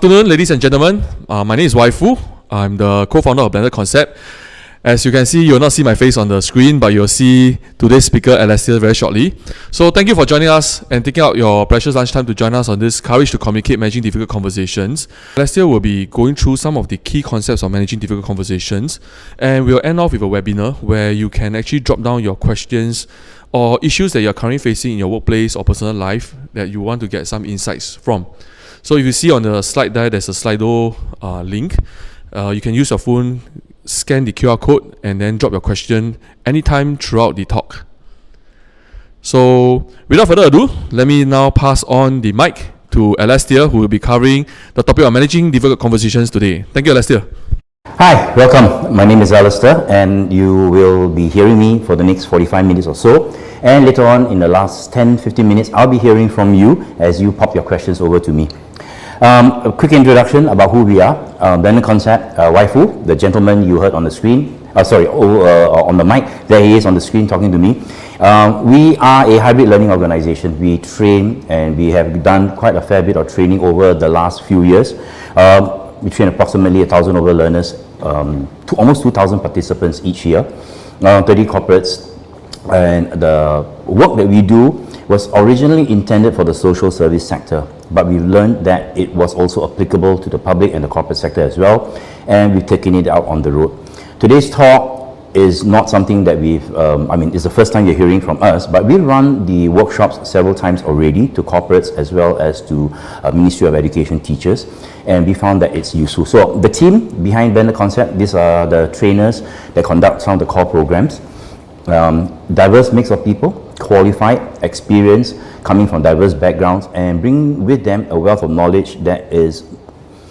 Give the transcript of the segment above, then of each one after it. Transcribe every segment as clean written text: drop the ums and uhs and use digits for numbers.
afternoon, ladies and gentlemen. My name is Waifu. I'm the co-founder of Blended Concept. As you can see, you'll not see my face on the screen, but you'll see today's speaker, Alastair, very shortly. So thank you for joining us and taking out your precious lunchtime to join us on this Courage to Communicate, Managing Difficult Conversations. Alastair will be going through some of the key concepts of managing difficult conversations, and we'll end off with a webinar where you can actually drop down your questions or issues that you're currently facing in your workplace or personal life that you want to get some insights from. So if you see on the slide there, there's a Slido link. You can use your phone, scan the QR code, and then drop your question anytime throughout the talk. So without further ado, let me now pass on the mic to Alastair, who will be covering the topic of managing difficult conversations today. Thank you, Alastair. Hi, welcome. My name is Alastair, and you will be hearing me for the next 45 minutes or so. And later on, in the last 10-15 minutes, I'll be hearing from you as you pop your questions over to me. A quick introduction about who we are. Blended Concept, Waifu, the gentleman you heard on the screen, on the mic, there he is on the screen talking to me. We are a hybrid learning organization. We train, and we have done quite a fair bit of training over the last few years. We train approximately 1,000 over learners, to almost 2,000 participants each year, 30 corporates. And the work that we do was originally intended for the social service sector, but we've learned that it was also applicable to the public and the corporate sector as well, and we've taken it out on the road. Today's talk is not something that it's the first time you're hearing from us, but we run the workshops several times already to corporates as well as to Ministry of Education teachers, and we found that it's useful. So the team behind Blended Concept, these are the trainers that conduct some of the core programs. Diverse mix of people, qualified, experienced, coming from diverse backgrounds, and bring with them a wealth of knowledge that is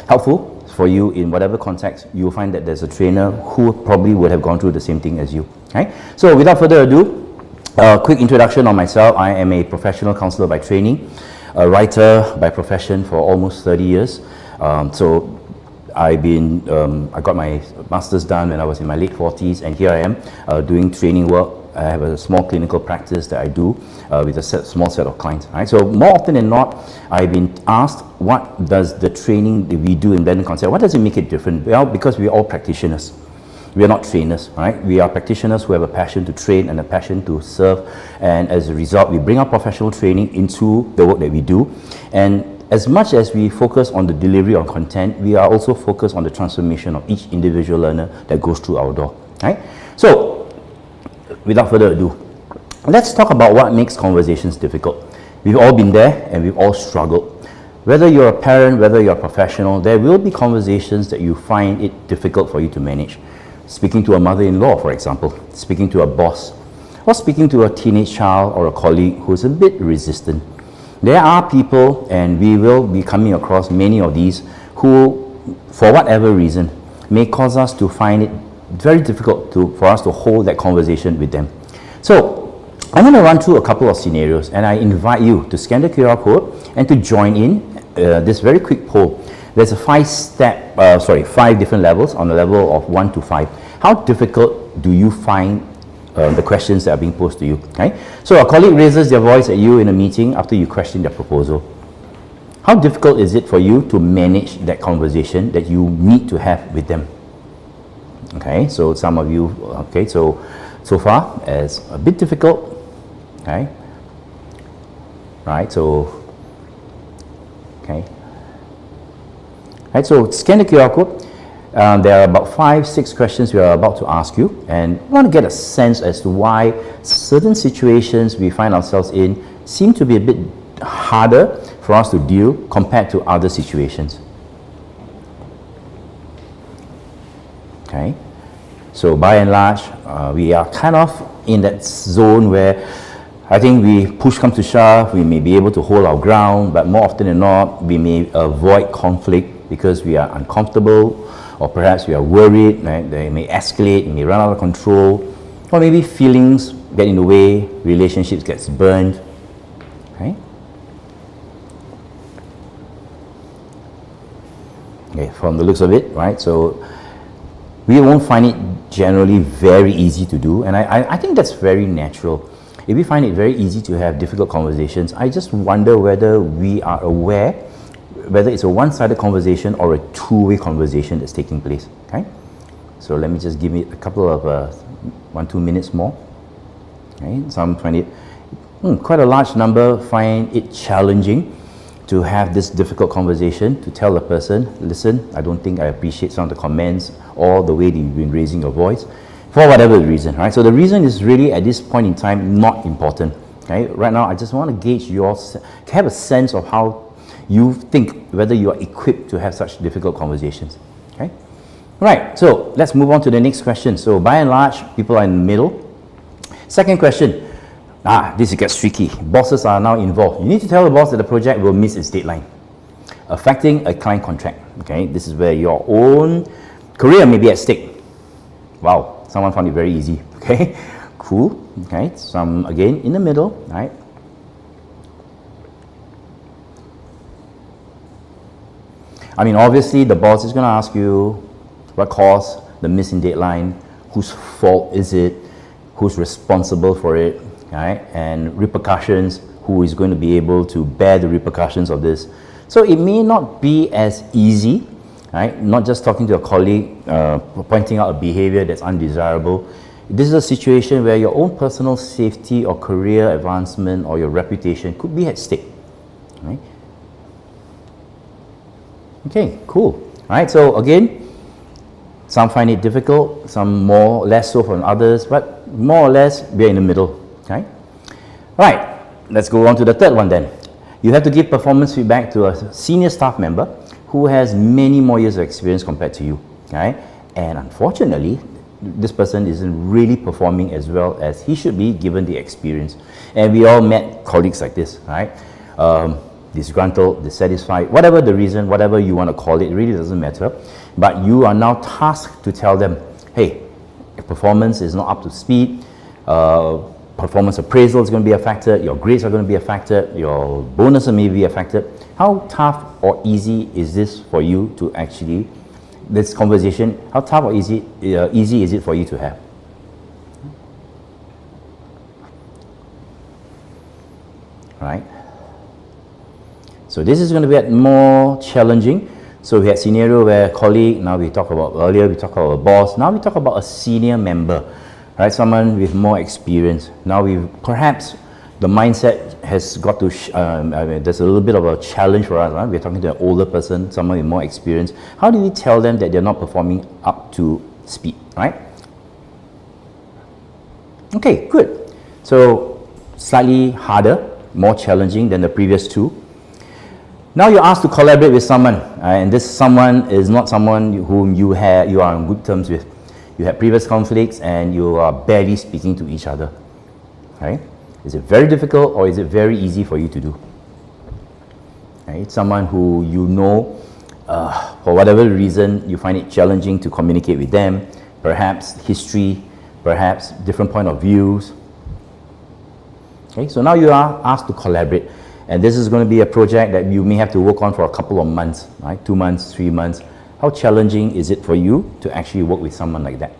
helpful for you in whatever context. You'll find that there's a trainer who probably would have gone through the same thing as you. Okay? So without further ado, a quick introduction on myself. I am a professional counselor by training, a writer by profession for almost 30 years. I got my master's done when I was in my late 40s, and here I am doing training work. I have a small clinical practice that I do with a small set of clients. Right? So more often than not, I've been asked, what does the training that we do in Blended Concept, what does it make it different? Well, because we're all practitioners. We are not trainers, right? We are practitioners who have a passion to train and a passion to serve, and as a result, we bring our professional training into the work that we do. And as much as we focus on the delivery of content, we are also focused on the transformation of each individual learner that goes through our door. Right? So, without further ado, let's talk about what makes conversations difficult. We've all been there, and we've all struggled. Whether you're a parent, whether you're a professional, there will be conversations that you find it difficult for you to manage. Speaking to a mother-in-law, for example, speaking to a boss, or speaking to a teenage child or a colleague who's a bit resistant. There are people, and we will be coming across many of these, who, for whatever reason, may cause us to find it very difficult for us to hold that conversation with them. So, I'm going to run through a couple of scenarios, and I invite you to scan the QR code and to join in this very quick poll. There's a 5 different levels on the level of 1 to 5. How difficult do you find the questions that are being posed to you? Okay? So a colleague raises their voice at you in a meeting after you question their proposal. How difficult is it for you to manage that conversation that you need to have with them? Okay, so some of you, okay, so far as a bit difficult. Okay, right, so, okay. Right, so scan the QR code. There are about 5-6 questions we are about to ask you, and we want to get a sense as to why certain situations we find ourselves in seem to be a bit harder for us to deal compared to other situations. Okay, so by and large, we are kind of in that zone where I think we push comes to shove, we may be able to hold our ground, but more often than not, we may avoid conflict because we are uncomfortable, or perhaps we are worried, right? They may escalate, it may run out of control, or maybe feelings get in the way, relationships gets burned. Okay? Okay, from the looks of it, right? So we won't find it generally very easy to do, and I think that's very natural. If we find it very easy to have difficult conversations, I just wonder whether we are aware whether it's a one-sided conversation or a two-way conversation that's taking place. Okay, so let me just give it a couple of 1-2 minutes more. Okay, some find it quite a large number find it challenging to have this difficult conversation, to tell a person, listen, I don't think I appreciate some of the comments or the way that you've been raising your voice, for whatever reason, right? So the reason is really at this point in time not important. Okay, right now I just want to gauge have a sense of how you think, whether you are equipped to have such difficult conversations. Okay, right. So let's move on to the next question. So by and large, people are in the middle. Second question. This gets tricky. Bosses are now involved. You need to tell the boss that the project will miss its deadline, affecting a client contract. Okay, this is where your own career may be at stake. Wow, someone found it very easy. Okay, cool. Okay, some again in the middle, right? I mean, obviously the boss is going to ask you what caused the missing deadline, whose fault is it, who's responsible for it, right? And repercussions, who is going to be able to bear the repercussions of this. So it may not be as easy, right? Not just talking to a colleague, pointing out a behavior that's undesirable. This is a situation where your own personal safety or career advancement or your reputation could be at stake, right? Okay, cool. All right, so again, some find it difficult, some more, less so from others, but more or less, we're in the middle. Okay? Right, let's go on to the third one then. You have to give performance feedback to a senior staff member who has many more years of experience compared to you. Okay? And unfortunately, this person isn't really performing as well as he should be given the experience. And we all met colleagues like this, right? Disgruntled, dissatisfied, whatever the reason, whatever you want to call it, really doesn't matter. But you are now tasked to tell them, hey, your performance is not up to speed, performance appraisal is going to be affected, your grades are going to be affected, your bonus may be affected. How tough or easy is this for you to actually, this conversation, how tough or easy is it for you to have? Right? So this is going to be more challenging. So we had scenario where colleague, now we talked about earlier, we talked about a boss, now we talk about a senior member, right? Someone with more experience. Now we perhaps the mindset has got to, there's a little bit of a challenge for us, right? We're talking to an older person, someone with more experience. How do we tell them that they're not performing up to speed, right? Okay, good. So slightly harder, more challenging than the previous two. Now you're asked to collaborate with someone, and this someone is not someone whom you are on good terms with. You had previous conflicts and you are barely speaking to each other. Right? Is it very difficult or is it very easy for you to do? Right? Someone who you know, for whatever reason, you find it challenging to communicate with them, perhaps history, perhaps different point of views. Okay? So now you are asked to collaborate. And this is going to be a project that you may have to work on for a couple of months, right? 2 months, 3 months. How challenging is it for you to actually work with someone like that?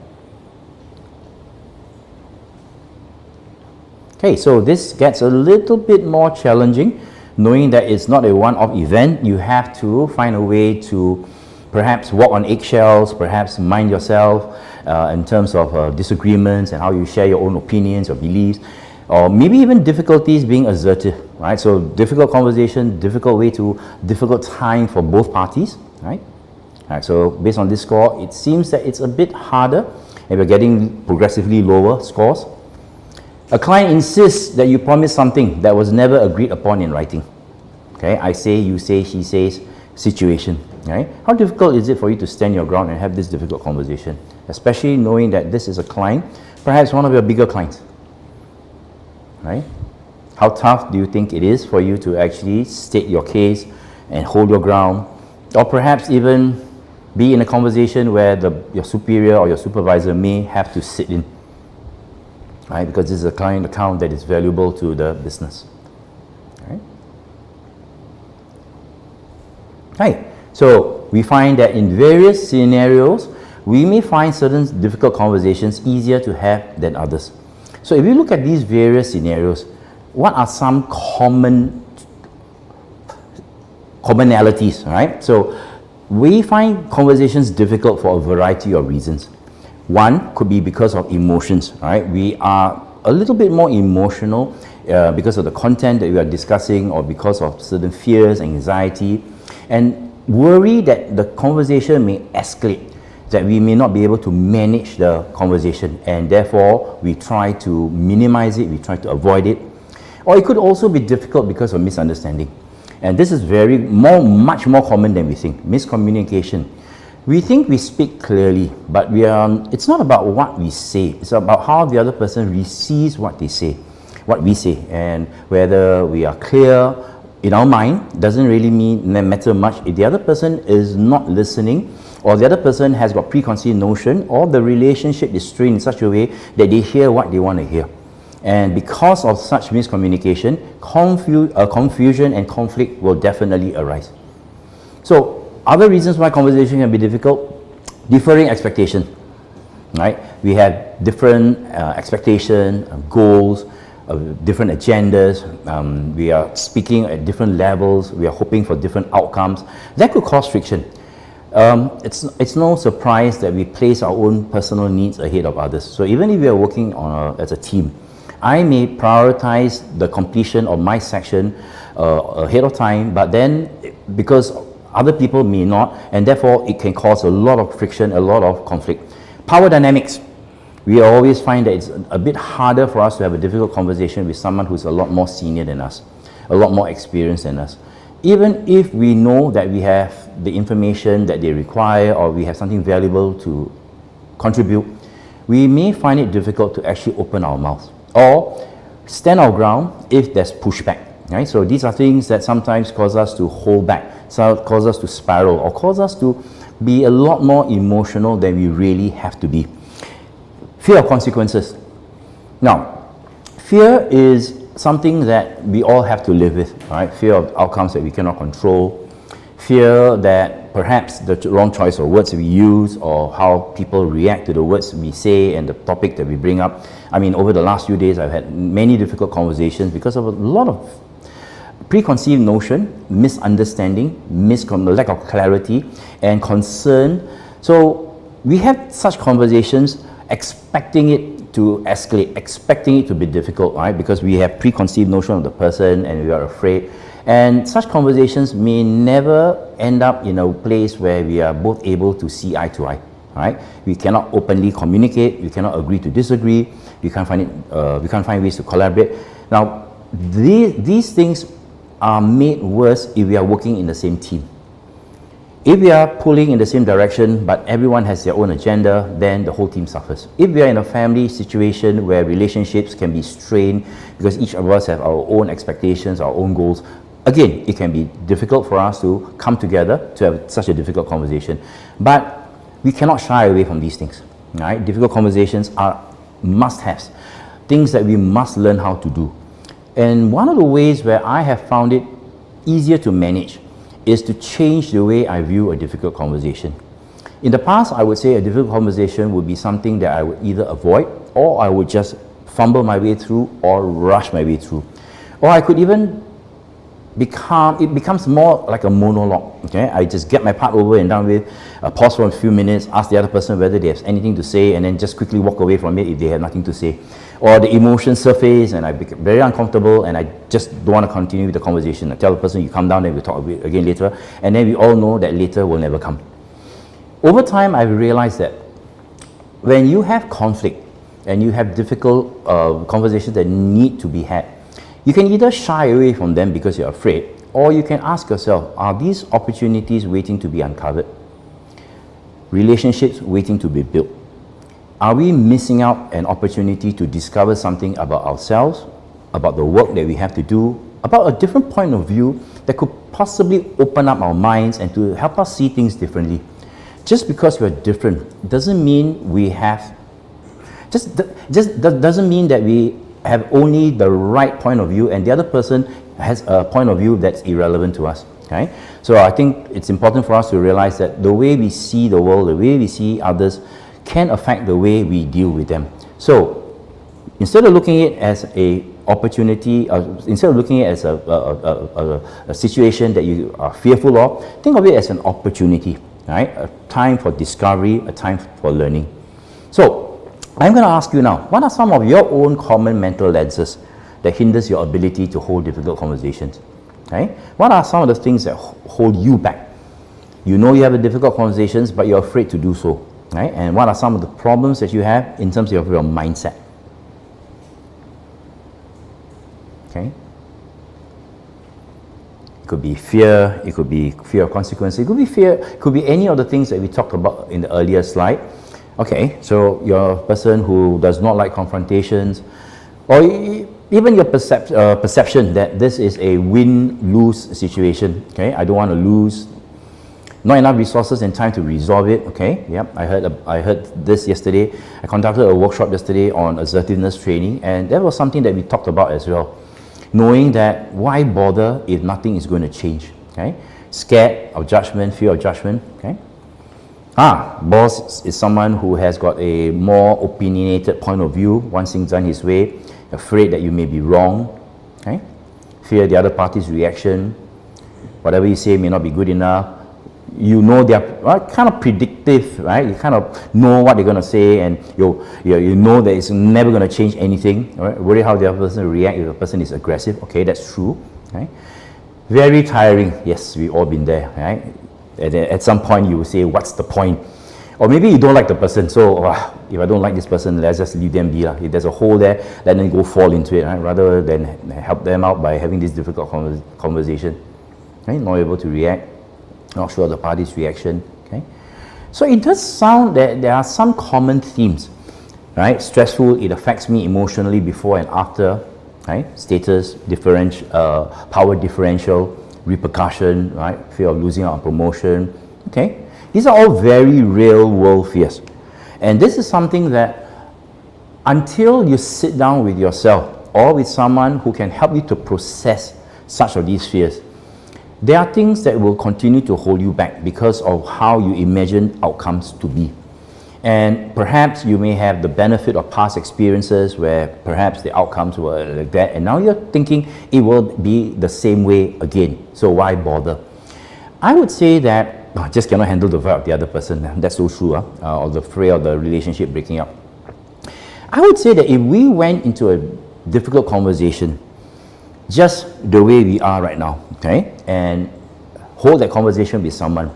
Okay, so this gets a little bit more challenging, knowing that it's not a one-off event. You have to find a way to perhaps walk on eggshells, perhaps mind yourself in terms of disagreements and how you share your own opinions or beliefs, or maybe even difficulties being assertive, right? So difficult conversation, difficult time for both parties, right? Alright, so based on this score, it seems that it's a bit harder and we're getting progressively lower scores. A client insists that you promise something that was never agreed upon in writing. Okay, I say, you say, she says, situation. Right? How difficult is it for you to stand your ground and have this difficult conversation, especially knowing that this is a client, perhaps one of your bigger clients? Right? How tough do you think it is for you to actually state your case and hold your ground, or perhaps even be in a conversation where your superior or your supervisor may have to sit in, right? Because this is a client account that is valuable to the business. Right? Right. So we find that in various scenarios, we may find certain difficult conversations easier to have than others. So if you look at these various scenarios, what are some common commonalities, right? So we find conversations difficult for a variety of reasons. One could be because of emotions, right? We are a little bit more emotional because of the content that we are discussing, or because of certain fears, anxiety, and worry that the conversation may escalate, that we may not be able to manage the conversation, and therefore we try to minimize it, we try to avoid it. Or it could also be difficult because of misunderstanding. And this is much more common than we think. Miscommunication. We think we speak clearly, but it's not about what we say. It's about how the other person receives what we say. And whether we are clear in our mind doesn't really matter much if the other person is not listening, or the other person has got preconceived notion, or the relationship is strained in such a way that they hear what they want to hear. And because of such miscommunication, confusion and conflict will definitely arise. So, other reasons why conversation can be difficult: differing expectations, right? We have different expectations, goals, different agendas. We are speaking at different levels. We are hoping for different outcomes. That could cause friction. It's no surprise that we place our own personal needs ahead of others. So even if we are working as a team, I may prioritize the completion of my section ahead of time, but then because other people may not, and therefore it can cause a lot of friction, a lot of conflict. Power dynamics. We always find that it's a bit harder for us to have a difficult conversation with someone who's a lot more senior than us, a lot more experienced than us. Even if we know that we have the information that they require, or we have something valuable to contribute, we may find it difficult to actually open our mouths or stand our ground if there's pushback. Right? So these are things that sometimes cause us to hold back, cause us to spiral, or cause us to be a lot more emotional than we really have to be. Fear of consequences. Now, fear is something that we all have to live with, right? Fear of outcomes that we cannot control, fear that perhaps the wrong choice of words we use, or how people react to the words we say and the topic that we bring up. I mean, over the last few days, I've had many difficult conversations because of a lot of preconceived notion, misunderstanding, lack of clarity, and concern. So we have such conversations expecting it to escalate, expecting it to be difficult, right? Because we have preconceived notion of the person and we are afraid. And such conversations may never end up in a place where we are both able to see eye to eye, right? We cannot openly communicate, we cannot agree to disagree, we can't find ways to collaborate. Now, these things are made worse if we are working in the same team. If we are pulling in the same direction, but everyone has their own agenda, then the whole team suffers. If we are in a family situation where relationships can be strained because each of us have our own expectations, our own goals, again, it can be difficult for us to come together to have such a difficult conversation. But we cannot shy away from these things, right? Difficult conversations are must-haves, things that we must learn how to do. And one of the ways where I have found it easier to manage is to change the way I view a difficult conversation. In the past, I would say a difficult conversation would be something that I would either avoid, or I would just fumble my way through, or rush my way through. Or I could even it becomes more like a monologue. Okay, I just get my part over and done with, pause for a few minutes, ask the other person whether they have anything to say, and then just quickly walk away from it if they have nothing to say. Or the emotions surface and I become very uncomfortable and I just don't want to continue with the conversation. I tell the person, you come down and we'll talk again later, and then we all know that later will never come. Over time, I've realized that when you have conflict and you have difficult conversations that need to be had, you can either shy away from them because you're afraid, or you can ask yourself, are these opportunities waiting to be uncovered? Relationships waiting to be built? Are we missing out an opportunity to discover something about ourselves, about the work that we have to do, about a different point of view that could possibly open up our minds and to help us see things differently? Just because we're different doesn't mean we have, doesn't mean that we have only the right point of view and the other person has a point of view that's irrelevant to us. Okay? So I think it's important for us to realize that the way we see the world, the way we see others, can affect the way we deal with them. So instead of looking at it as a opportunity, instead of looking at it as a situation that you are fearful of, think of it as an opportunity, right? A time for discovery, a time for learning. So, I'm going to ask you now, what are some of your own common mental lenses that hinders your ability to hold difficult conversations? Okay? What are some of the things that hold you back? You know you have a difficult conversations, but you're afraid to do so. Right? And what are some of the problems that you have in terms of your mindset? Okay? It could be fear, it could be fear of consequences, it could be fear, it could be any of the things that we talked about in the earlier slide. Okay, so you're a person who does not like confrontations, or even your perception that this is a win-lose situation. Okay, I don't want to lose. Not enough resources and time to resolve it. Okay, yep, I heard this yesterday. I conducted a workshop yesterday on assertiveness training, and that was something that we talked about as well. Knowing that why bother if nothing is going to change. Okay, scared of judgment, fear of judgment. Okay, boss is someone who has got a more opinionated point of view, wants things done his way, afraid that you may be wrong. Okay, fear the other party's reaction. Whatever you say may not be good enough. You know they are kind of predictive, right? You kind of know what they're going to say, and you know that it's never going to change anything. Right? Worry how the other person will react if the person is aggressive. Okay, that's true. Right? Very tiring. Yes, we've all been there. Right? At some point, you will say, "What's the point?" Or maybe you don't like the person. So, if I don't like this person, let's just leave them be. If there's a hole there, let them go fall into it, right? Rather than help them out by having this difficult conversation. Right? Not able to react. Not sure of the party's reaction. Okay, so it does sound that there are some common themes, right? Stressful, it affects me emotionally before and after, right? Status, power differential, repercussion, right? Fear of losing out on promotion. Okay, these are all very real world fears, and this is something that until you sit down with yourself or with someone who can help you to process such of these fears, there are things that will continue to hold you back because of how you imagine outcomes to be. And perhaps you may have the benefit of past experiences where perhaps the outcomes were like that, and now you're thinking it will be the same way again. So why bother? I would say that just cannot handle the vibe of the other person. That's so true, or the fear of the relationship breaking up. I would say that if we went into a difficult conversation just the way we are right now, okay, and hold that conversation with someone,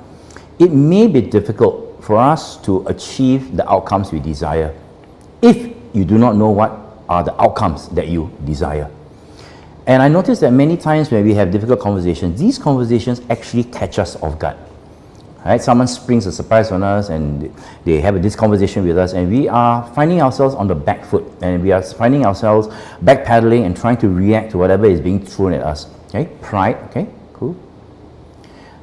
it may be difficult for us to achieve the outcomes we desire if you do not know what are the outcomes that you desire. And I noticed that many times when we have difficult conversations, these conversations actually catch us off guard. Right? Someone springs a surprise on us and they have this conversation with us, and we are finding ourselves on the back foot, and we are finding ourselves backpedaling and trying to react to whatever is being thrown at us. Okay, pride. Okay, cool.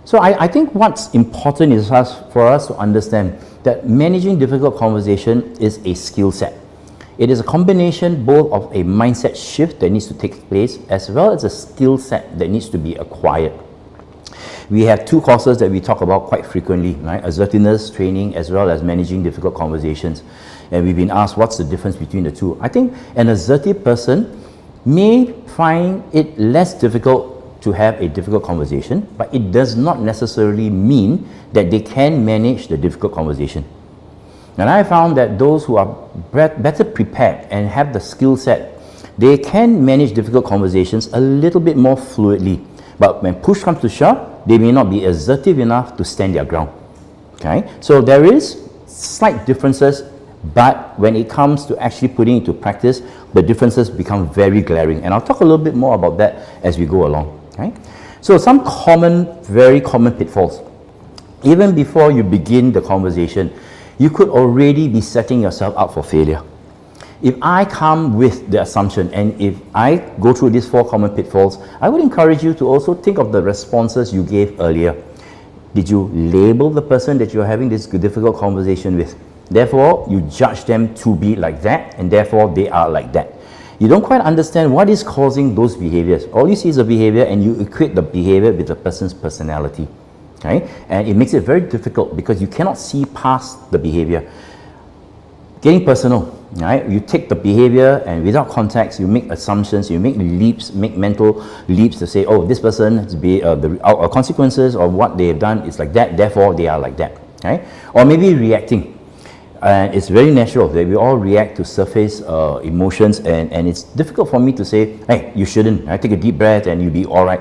So I think what's important is for us to understand that managing difficult conversation is a skill set. It is a combination both of a mindset shift that needs to take place as well as a skill set that needs to be acquired. We have two courses that we talk about quite frequently, right? Assertiveness training as well as managing difficult conversations. And we've been asked what's the difference between the two. I think an assertive person may find it less difficult to have a difficult conversation, but it does not necessarily mean that they can manage the difficult conversation. And I found that those who are better prepared and have the skill set, they can manage difficult conversations a little bit more fluidly. But when push comes to shove, they may not be assertive enough to stand their ground. Okay, so there is slight differences, but when it comes to actually putting it into practice, the differences become very glaring. And I'll talk a little bit more about that as we go along. Okay, so some very common pitfalls. Even before you begin the conversation, you could already be setting yourself up for failure. If I come with the assumption, and if I go through these 4 common pitfalls, I would encourage you to also think of the responses you gave earlier. Did you label the person that you're having this difficult conversation with? Therefore, you judge them to be like that, and therefore they are like that. You don't quite understand what is causing those behaviors. All you see is a behavior, and you equate the behavior with the person's personality. Okay? And it makes it very difficult because you cannot see past the behavior. Getting personal, right? You take the behavior and without context, you make assumptions, you make leaps, make mental leaps to say, oh, this person has to be the consequences of what they have done is like that, therefore they are like that, right? Or maybe reacting. And it's very natural that we all react to surface emotions, and it's difficult for me to say, hey, you shouldn't. Take a deep breath and you'll be all right.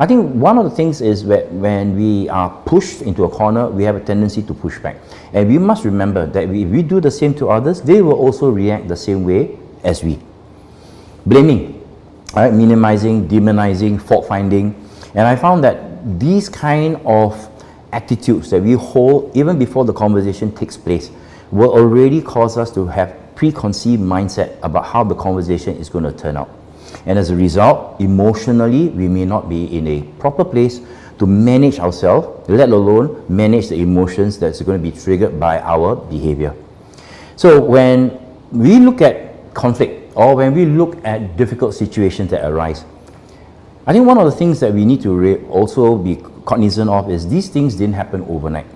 I think one of the things is when we are pushed into a corner, we have a tendency to push back. And we must remember that if we do the same to others, they will also react the same way as we. Blaming, right? Minimizing, demonizing, fault finding. And I found that these kind of attitudes that we hold even before the conversation takes place will already cause us to have preconceived mindset about how the conversation is going to turn out. And as a result, emotionally, we may not be in a proper place to manage ourselves, let alone manage the emotions that's going to be triggered by our behavior. So when we look at conflict, or when we look at difficult situations that arise, I think one of the things that we need to also be cognizant of is these things didn't happen overnight.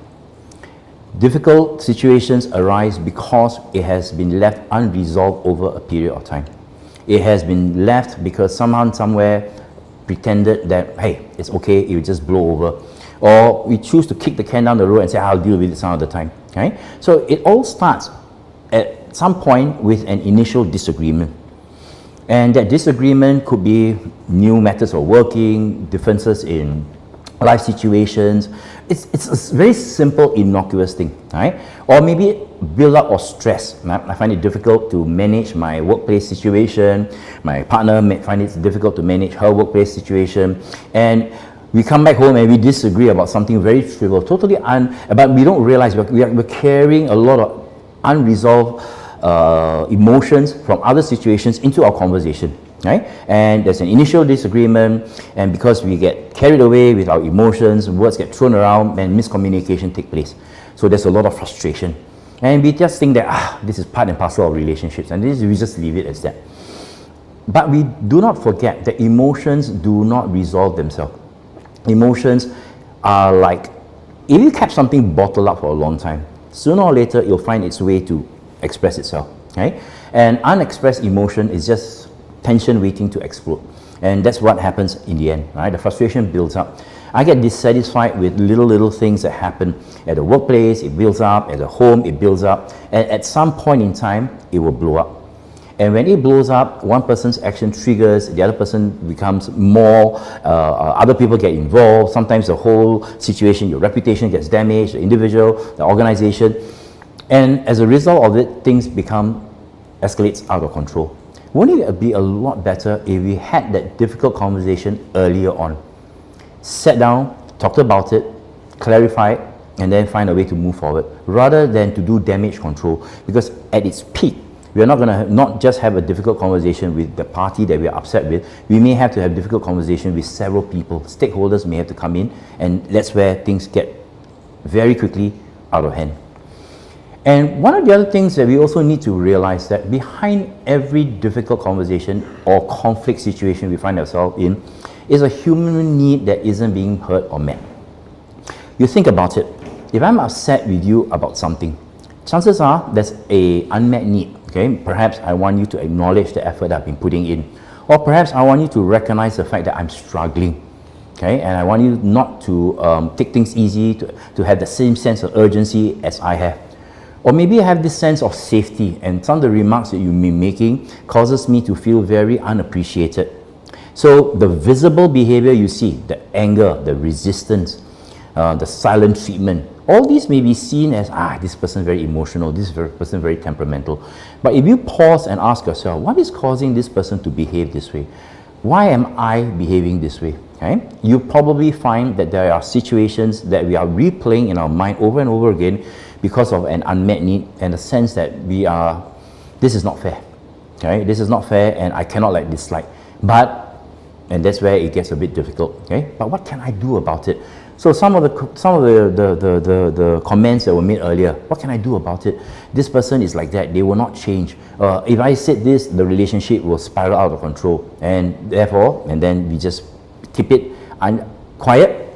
Difficult situations arise because it has been left unresolved over a period of time. It has been left because someone somewhere pretended that, hey, it's okay, it will just blow over. Or we choose to kick the can down the road and say, I'll deal with it some other time. Okay? So it all starts at some point with an initial disagreement. And that disagreement could be new methods of working, differences in life situations. It's a very simple, innocuous thing, right? Or maybe build up of stress. I find it difficult to manage my workplace situation. My partner may find it difficult to manage her workplace situation. And we come back home and we disagree about something very trivial, but we don't realize we're carrying a lot of unresolved emotions from other situations into our conversation. Right? And there's an initial disagreement, and because we get carried away with our emotions, words get thrown around, and miscommunication take place. So there's a lot of frustration. And we just think that, this is part and parcel of relationships, and we just leave it as that. But we do not forget that emotions do not resolve themselves. Emotions are like, if you kept something bottled up for a long time, sooner or later it'll find its way to express itself. Okay? And unexpressed emotion is just tension waiting to explode, and that's what happens in the end, right? The frustration builds up. I get dissatisfied with little things that happen at the workplace. It builds up at the home. It builds up, and at some point in time, it will blow up. And when it blows up, one person's action triggers, the other person becomes more. Other people get involved. Sometimes the whole situation, your reputation gets damaged. The individual, the organization, and as a result of it, things escalates out of control. Wouldn't it be a lot better if we had that difficult conversation earlier on? Sat down, talked about it, clarified, and then find a way to move forward, rather than to do damage control. Because at its peak, we are not going to not just have a difficult conversation with the party that we are upset with, we may have to have difficult conversation with several people. Stakeholders may have to come in, and that's where things get very quickly out of hand. And one of the other things that we also need to realize that behind every difficult conversation or conflict situation we find ourselves in is a human need that isn't being heard or met. You think about it. If I'm upset with you about something, chances are there's an unmet need. Okay? Perhaps I want you to acknowledge the effort I've been putting in. Or perhaps I want you to recognize the fact that I'm struggling. Okay? And I want you not to take things easy, to have the same sense of urgency as I have. Or maybe I have this sense of safety, and some of the remarks that you may be making causes me to feel very unappreciated. So the visible behavior you see, the anger, the resistance, the silent treatment, all these may be seen as, this person is very emotional, this person is very temperamental. But if you pause and ask yourself, what is causing this person to behave this way? Why am I behaving this way? Okay? You probably find that there are situations that we are replaying in our mind over and over again because of an unmet need and a sense that this is not fair. Okay? This is not fair, and I cannot let this slide. And that's where it gets a bit difficult. Okay? But what can I do about it? So some of the comments that were made earlier, what can I do about it? This person is like that, they will not change. If I said this, the relationship will spiral out of control. And therefore, then we just keep it quiet,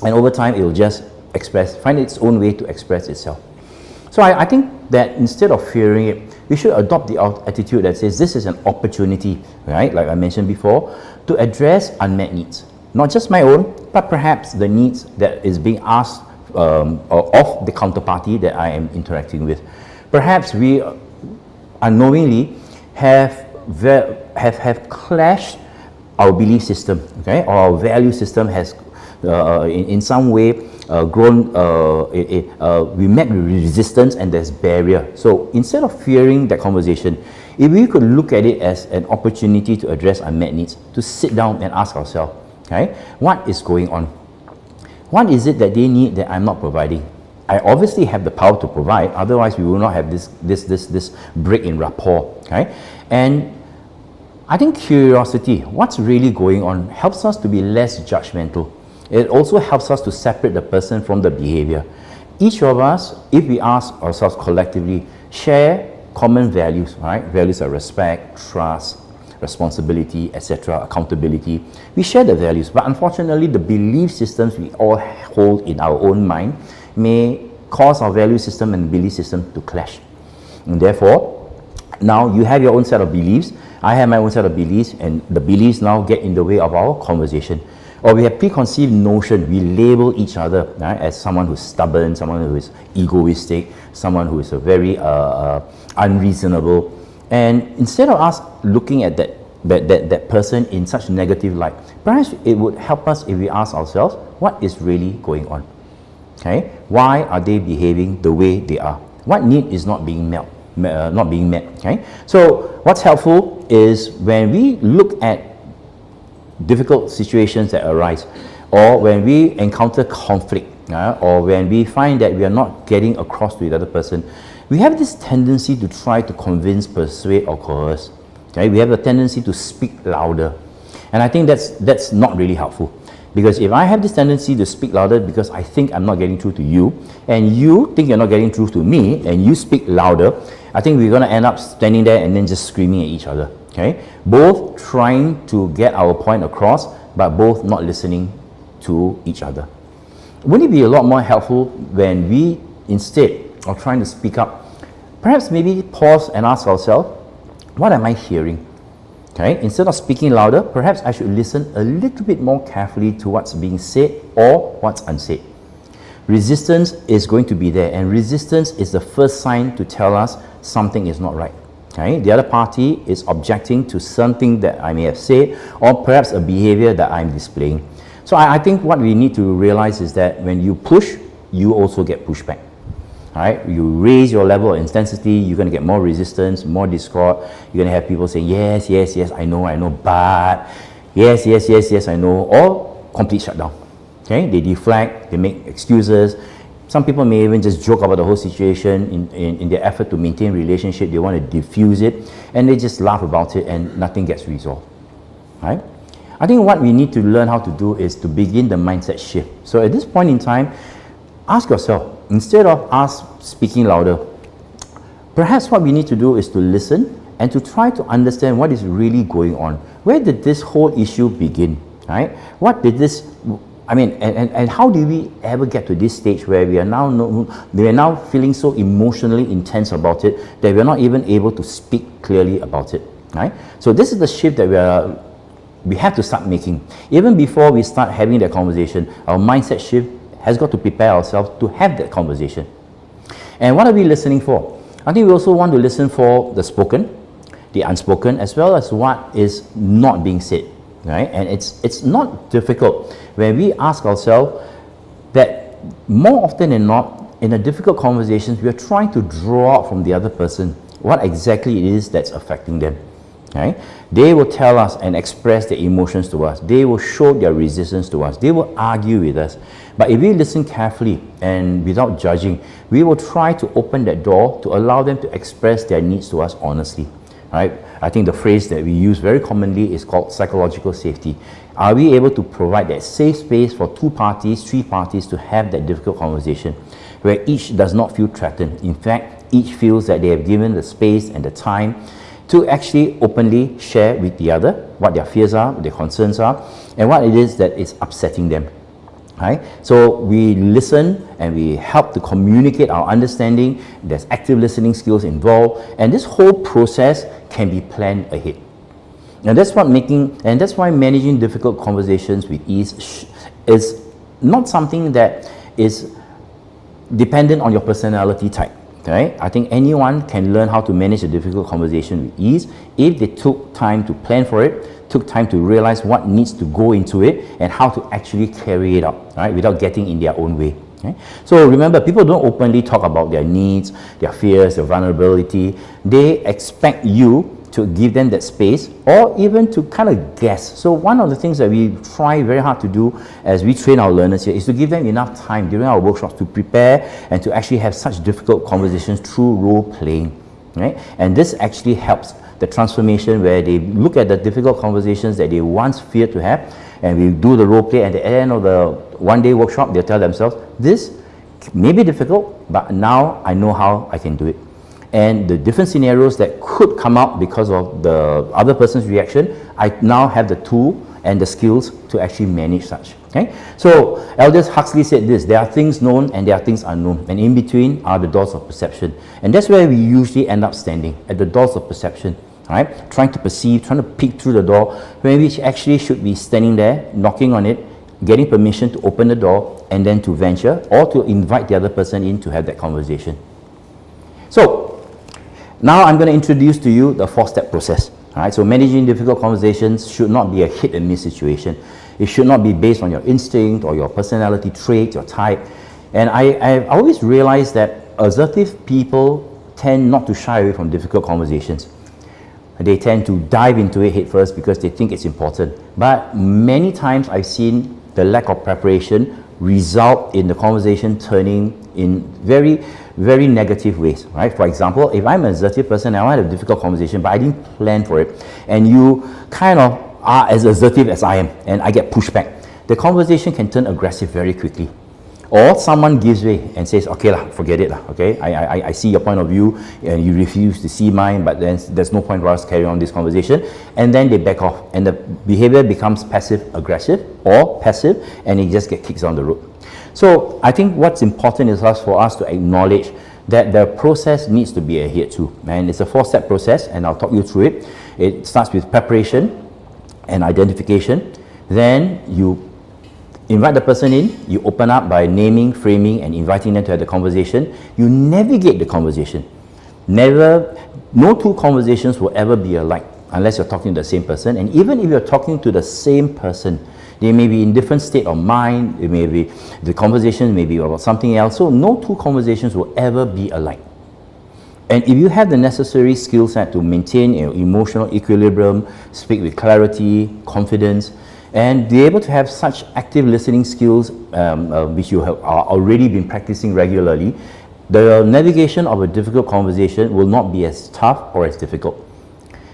and over time it will just find its own way to express itself. So I think that instead of fearing it, we should adopt the attitude that says this is an opportunity, right, like I mentioned before, to address unmet needs. Not just my own, but perhaps the needs that is being asked of the counterparty that I am interacting with. Perhaps we unknowingly have clashed our belief system, okay, or our value system has in some way grown, we met with resistance and there's barrier. So instead of fearing that conversation, if we could look at it as an opportunity to address unmet needs, to sit down and ask ourselves, okay, what is going on? What is it that they need that I'm not providing? I obviously have the power to provide, otherwise we will not have this break in rapport, okay? And I think curiosity, what's really going on, helps us to be less judgmental. It also helps us to separate the person from the behavior. Each of us, if we ask ourselves collectively, share common values, right? Values are respect, trust, responsibility, etc., accountability. We share the values, but unfortunately the belief systems we all hold in our own mind may cause our value system and belief system to clash. And therefore, now you have your own set of beliefs, I have my own set of beliefs, and the beliefs now get in the way of our conversation. Or we have preconceived notion, we label each other, right, as someone who's stubborn, someone who is egoistic, someone who is a very unreasonable. And instead of us looking at that person in such negative light, perhaps it would help us if we ask ourselves, what is really going on? Okay, why are they behaving the way they are? What need is not being met? Okay, so what's helpful is when we look at difficult situations that arise, or when we encounter conflict, or when we find that we are not getting across to the other person, we have this tendency to try to convince, persuade, or coerce. Okay, we have a tendency to speak louder, and I think that's not really helpful. Because if I have this tendency to speak louder because I think I'm not getting through to you, and you think you're not getting through to me, and you speak louder, I think we're going to end up standing there and then just screaming at each other. Okay, both trying to get our point across, but both not listening to each other. Wouldn't it be a lot more helpful when we, instead of trying to speak up, perhaps maybe pause and ask ourselves, what am I hearing? Okay, instead of speaking louder, perhaps I should listen a little bit more carefully to what's being said or what's unsaid. Resistance is going to be there, and resistance is the first sign to tell us something is not right. Okay, the other party is objecting to something that I may have said, or perhaps a behavior that I'm displaying. So I think what we need to realize is that when you push, you also get pushback. Right? You raise your level of intensity, you're going to get more resistance, more discord. You're going to have people saying, yes, yes, yes, I know, but yes, yes, yes, yes, I know, or complete shutdown. Okay? They deflect, they make excuses. Some people may even just joke about the whole situation in their effort to maintain relationship. They want to diffuse it, and they just laugh about it, and nothing gets resolved. Right? I think what we need to learn how to do is to begin the mindset shift. So at this point in time, ask yourself, instead of us speaking louder, perhaps what we need to do is to listen and to try to understand what is really going on. Where did this whole issue begin? Right? What did this, and how do we ever get to this stage where we are now feeling so emotionally intense about it that we are not even able to speak clearly about it? Right? So this is the shift that we have to start making. Even before we start having that conversation, our mindset shift has got to prepare ourselves to have that conversation. And what are we listening for? I think we also want to listen for the spoken, the unspoken, as well as what is not being said. Right? And it's not difficult when we ask ourselves that more often than not, in a difficult conversations, we are trying to draw out from the other person what exactly it is that's affecting them. Right? They will tell us and express their emotions to us. They will show their resistance to us. They will argue with us. But if we listen carefully and without judging, we will try to open that door to allow them to express their needs to us honestly. Right? I think the phrase that we use very commonly is called psychological safety. Are we able to provide that safe space for 2 parties, 3 parties to have that difficult conversation where each does not feel threatened? In fact, each feels that they have given the space and the time to actually openly share with the other what their fears are, what their concerns are, and what it is that is upsetting them. Right? So we listen and we help to communicate our understanding. There's active listening skills involved, and this whole process can be planned ahead. And that's why managing difficult conversations with ease is not something that is dependent on your personality type. Okay? I think anyone can learn how to manage a difficult conversation with ease if they took time to plan for it, took time to realize what needs to go into it and how to actually carry it out, right, without getting in their own way. Okay? So remember, people don't openly talk about their needs, their fears, their vulnerability. They expect you to give them that space, or even to kind of guess. So one of the things that we try very hard to do as we train our learners here is to give them enough time during our workshops to prepare and to actually have such difficult conversations through role playing, right? And this actually helps the transformation where they look at the difficult conversations that they once feared to have, and we do the role play, and at the end of the one-day workshop, they'll tell themselves, this may be difficult, but now I know how I can do it. And the different scenarios that could come up because of the other person's reaction, I now have the tool and the skills to actually manage such. Okay? So Aldous Huxley said this: there are things known and there are things unknown, and in between are the doors of perception. And that's where we usually end up standing, at the doors of perception, right? Trying to perceive, trying to peek through the door, when we actually should be standing there, knocking on it, getting permission to open the door, and then to venture or to invite the other person in to have that conversation. So now I'm going to introduce to you the 4-step process. All right, so managing difficult conversations should not be a hit and miss situation. It should not be based on your instinct or your personality trait, your type. And I've always realized that assertive people tend not to shy away from difficult conversations. They tend to dive into it head first because they think it's important. But many times I've seen the lack of preparation result in the conversation turning in very, very negative ways, right? For example, if I'm an assertive person, I want to have a difficult conversation, but I didn't plan for it, and you kind of are as assertive as I am, and I get pushed back, the conversation can turn aggressive very quickly. Or someone gives way and says, okay lah, forget it lah, okay? I see your point of view, and you refuse to see mine, but then there's no point for us carrying on this conversation, and then they back off, and the behavior becomes passive-aggressive or passive, and it just gets kicked down the road. So I think what's important is for us to acknowledge that the process needs to be adhered to. And it's a 4-step process, and I'll talk you through it. It starts with preparation and identification. Then you invite the person in, you open up by naming, framing, and inviting them to have the conversation. You navigate the conversation. No two conversations will ever be alike unless you're talking to the same person. And even if you're talking to the same person, they may be in different state of mind. It may be, the conversation may be about something else. So no two conversations will ever be alike. And if you have the necessary skill set to maintain emotional equilibrium, speak with clarity, confidence, and be able to have such active listening skills, which you have already been practicing regularly, the navigation of a difficult conversation will not be as tough or as difficult.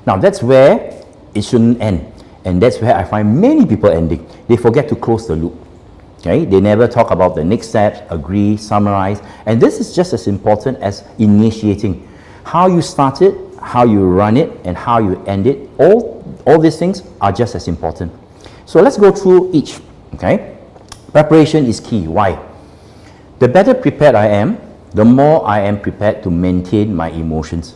Now that's where it shouldn't end. And that's where I find many people ending. They forget to close the loop. Okay? They never talk about the next steps, agree, summarize. And this is just as important as initiating. How you start it, how you run it, and how you end it, all these things are just as important. So let's go through each. Okay? Preparation is key. Why? The better prepared I am, the more I am prepared to maintain my emotions.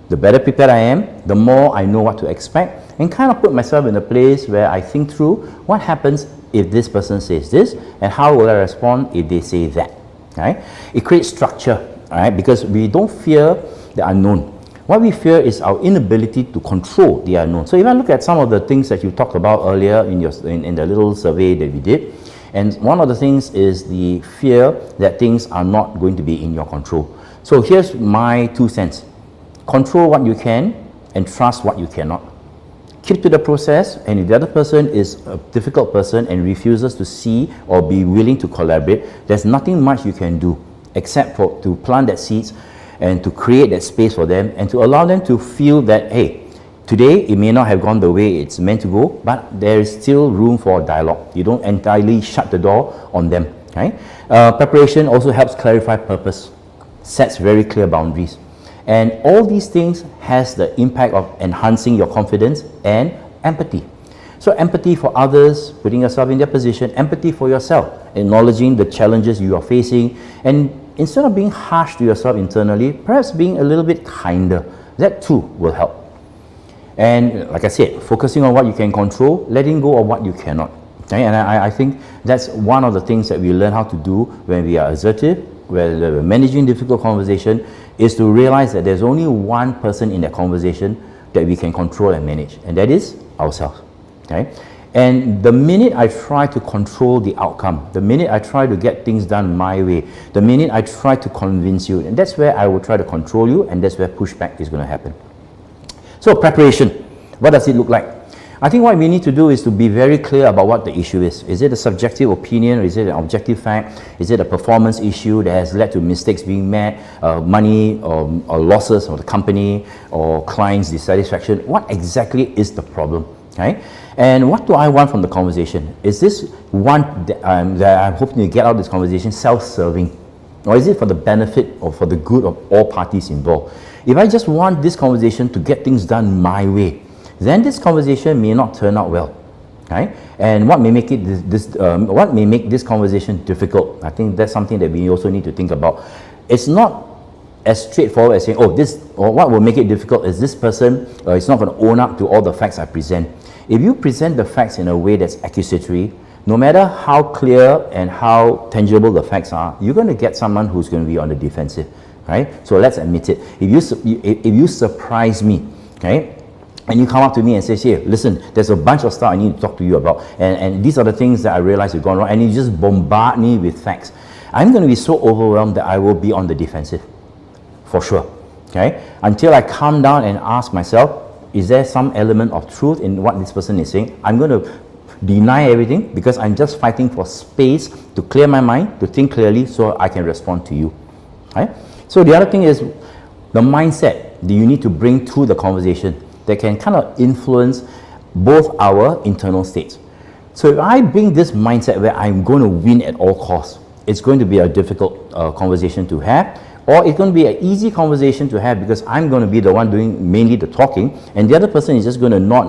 The better prepared I am, the more I know what to expect, and kind of put myself in a place where I think through what happens if this person says this, and how will I respond if they say that. Right? It creates structure, right? Because we don't fear the unknown. What we fear is our inability to control the unknown. So if I look at some of the things that you talked about earlier in the little survey that we did, and one of the things is the fear that things are not going to be in your control. So here's my 2 cents. Control what you can and trust what you cannot. Keep to the process, and if the other person is a difficult person and refuses to see or be willing to collaborate, there's nothing much you can do except for to plant that seeds and to create that space for them and to allow them to feel that, hey, today it may not have gone the way it's meant to go, but there is still room for dialogue. You don't entirely shut the door on them. Okay? Preparation also helps clarify purpose, sets very clear boundaries. And all these things has the impact of enhancing your confidence and empathy. So empathy for others, putting yourself in their position, empathy for yourself, acknowledging the challenges you are facing, and instead of being harsh to yourself internally, perhaps being a little bit kinder. That too will help. And like I said, focusing on what you can control, letting go of what you cannot. Okay? And I think that's one of the things that we learn how to do when we are assertive, when we're managing difficult conversation, is to realize that there's only one person in that conversation that we can control and manage, and that is ourselves. Okay? And the minute I try to control the outcome, the minute I try to get things done my way, the minute I try to convince you, and that's where I will try to control you, and that's where pushback is going to happen. So preparation, what does it look like? I think what we need to do is to be very clear about what the issue is. Is it a subjective opinion, or is it an objective fact? Is it a performance issue that has led to mistakes being made, money or losses of the company, or clients' dissatisfaction? What exactly is the problem? Okay? And what do I want from the conversation? Is this one that I'm hoping to get out of this conversation self-serving? Or is it for the benefit or for the good of all parties involved? If I just want this conversation to get things done my way, then this conversation may not turn out well. Okay? And what may make it what may make this conversation difficult? I think that's something that we also need to think about. It's not as straightforward as saying, oh, this, or what will make it difficult is this person is not going to own up to all the facts I present. If you present the facts in a way that's accusatory, no matter how clear and how tangible the facts are, you're going to get someone who's going to be on the defensive. Right? So let's admit it. If you surprise me, okay, and you come up to me and say, hey, listen, there's a bunch of stuff I need to talk to you about, and these are the things that I realize have gone wrong, and you just bombard me with facts, I'm going to be so overwhelmed that I will be on the defensive, for sure. Okay? Until I calm down and ask myself, is there some element of truth in what this person is saying? I'm going to deny everything because I'm just fighting for space to clear my mind, to think clearly so I can respond to you. Right? So the other thing is the mindset that you need to bring to the conversation that can kind of influence both our internal states. So if I bring this mindset where I'm going to win at all costs, it's going to be a difficult conversation to have, or it's going to be an easy conversation to have because I'm going to be the one doing mainly the talking, and the other person is just going to nod.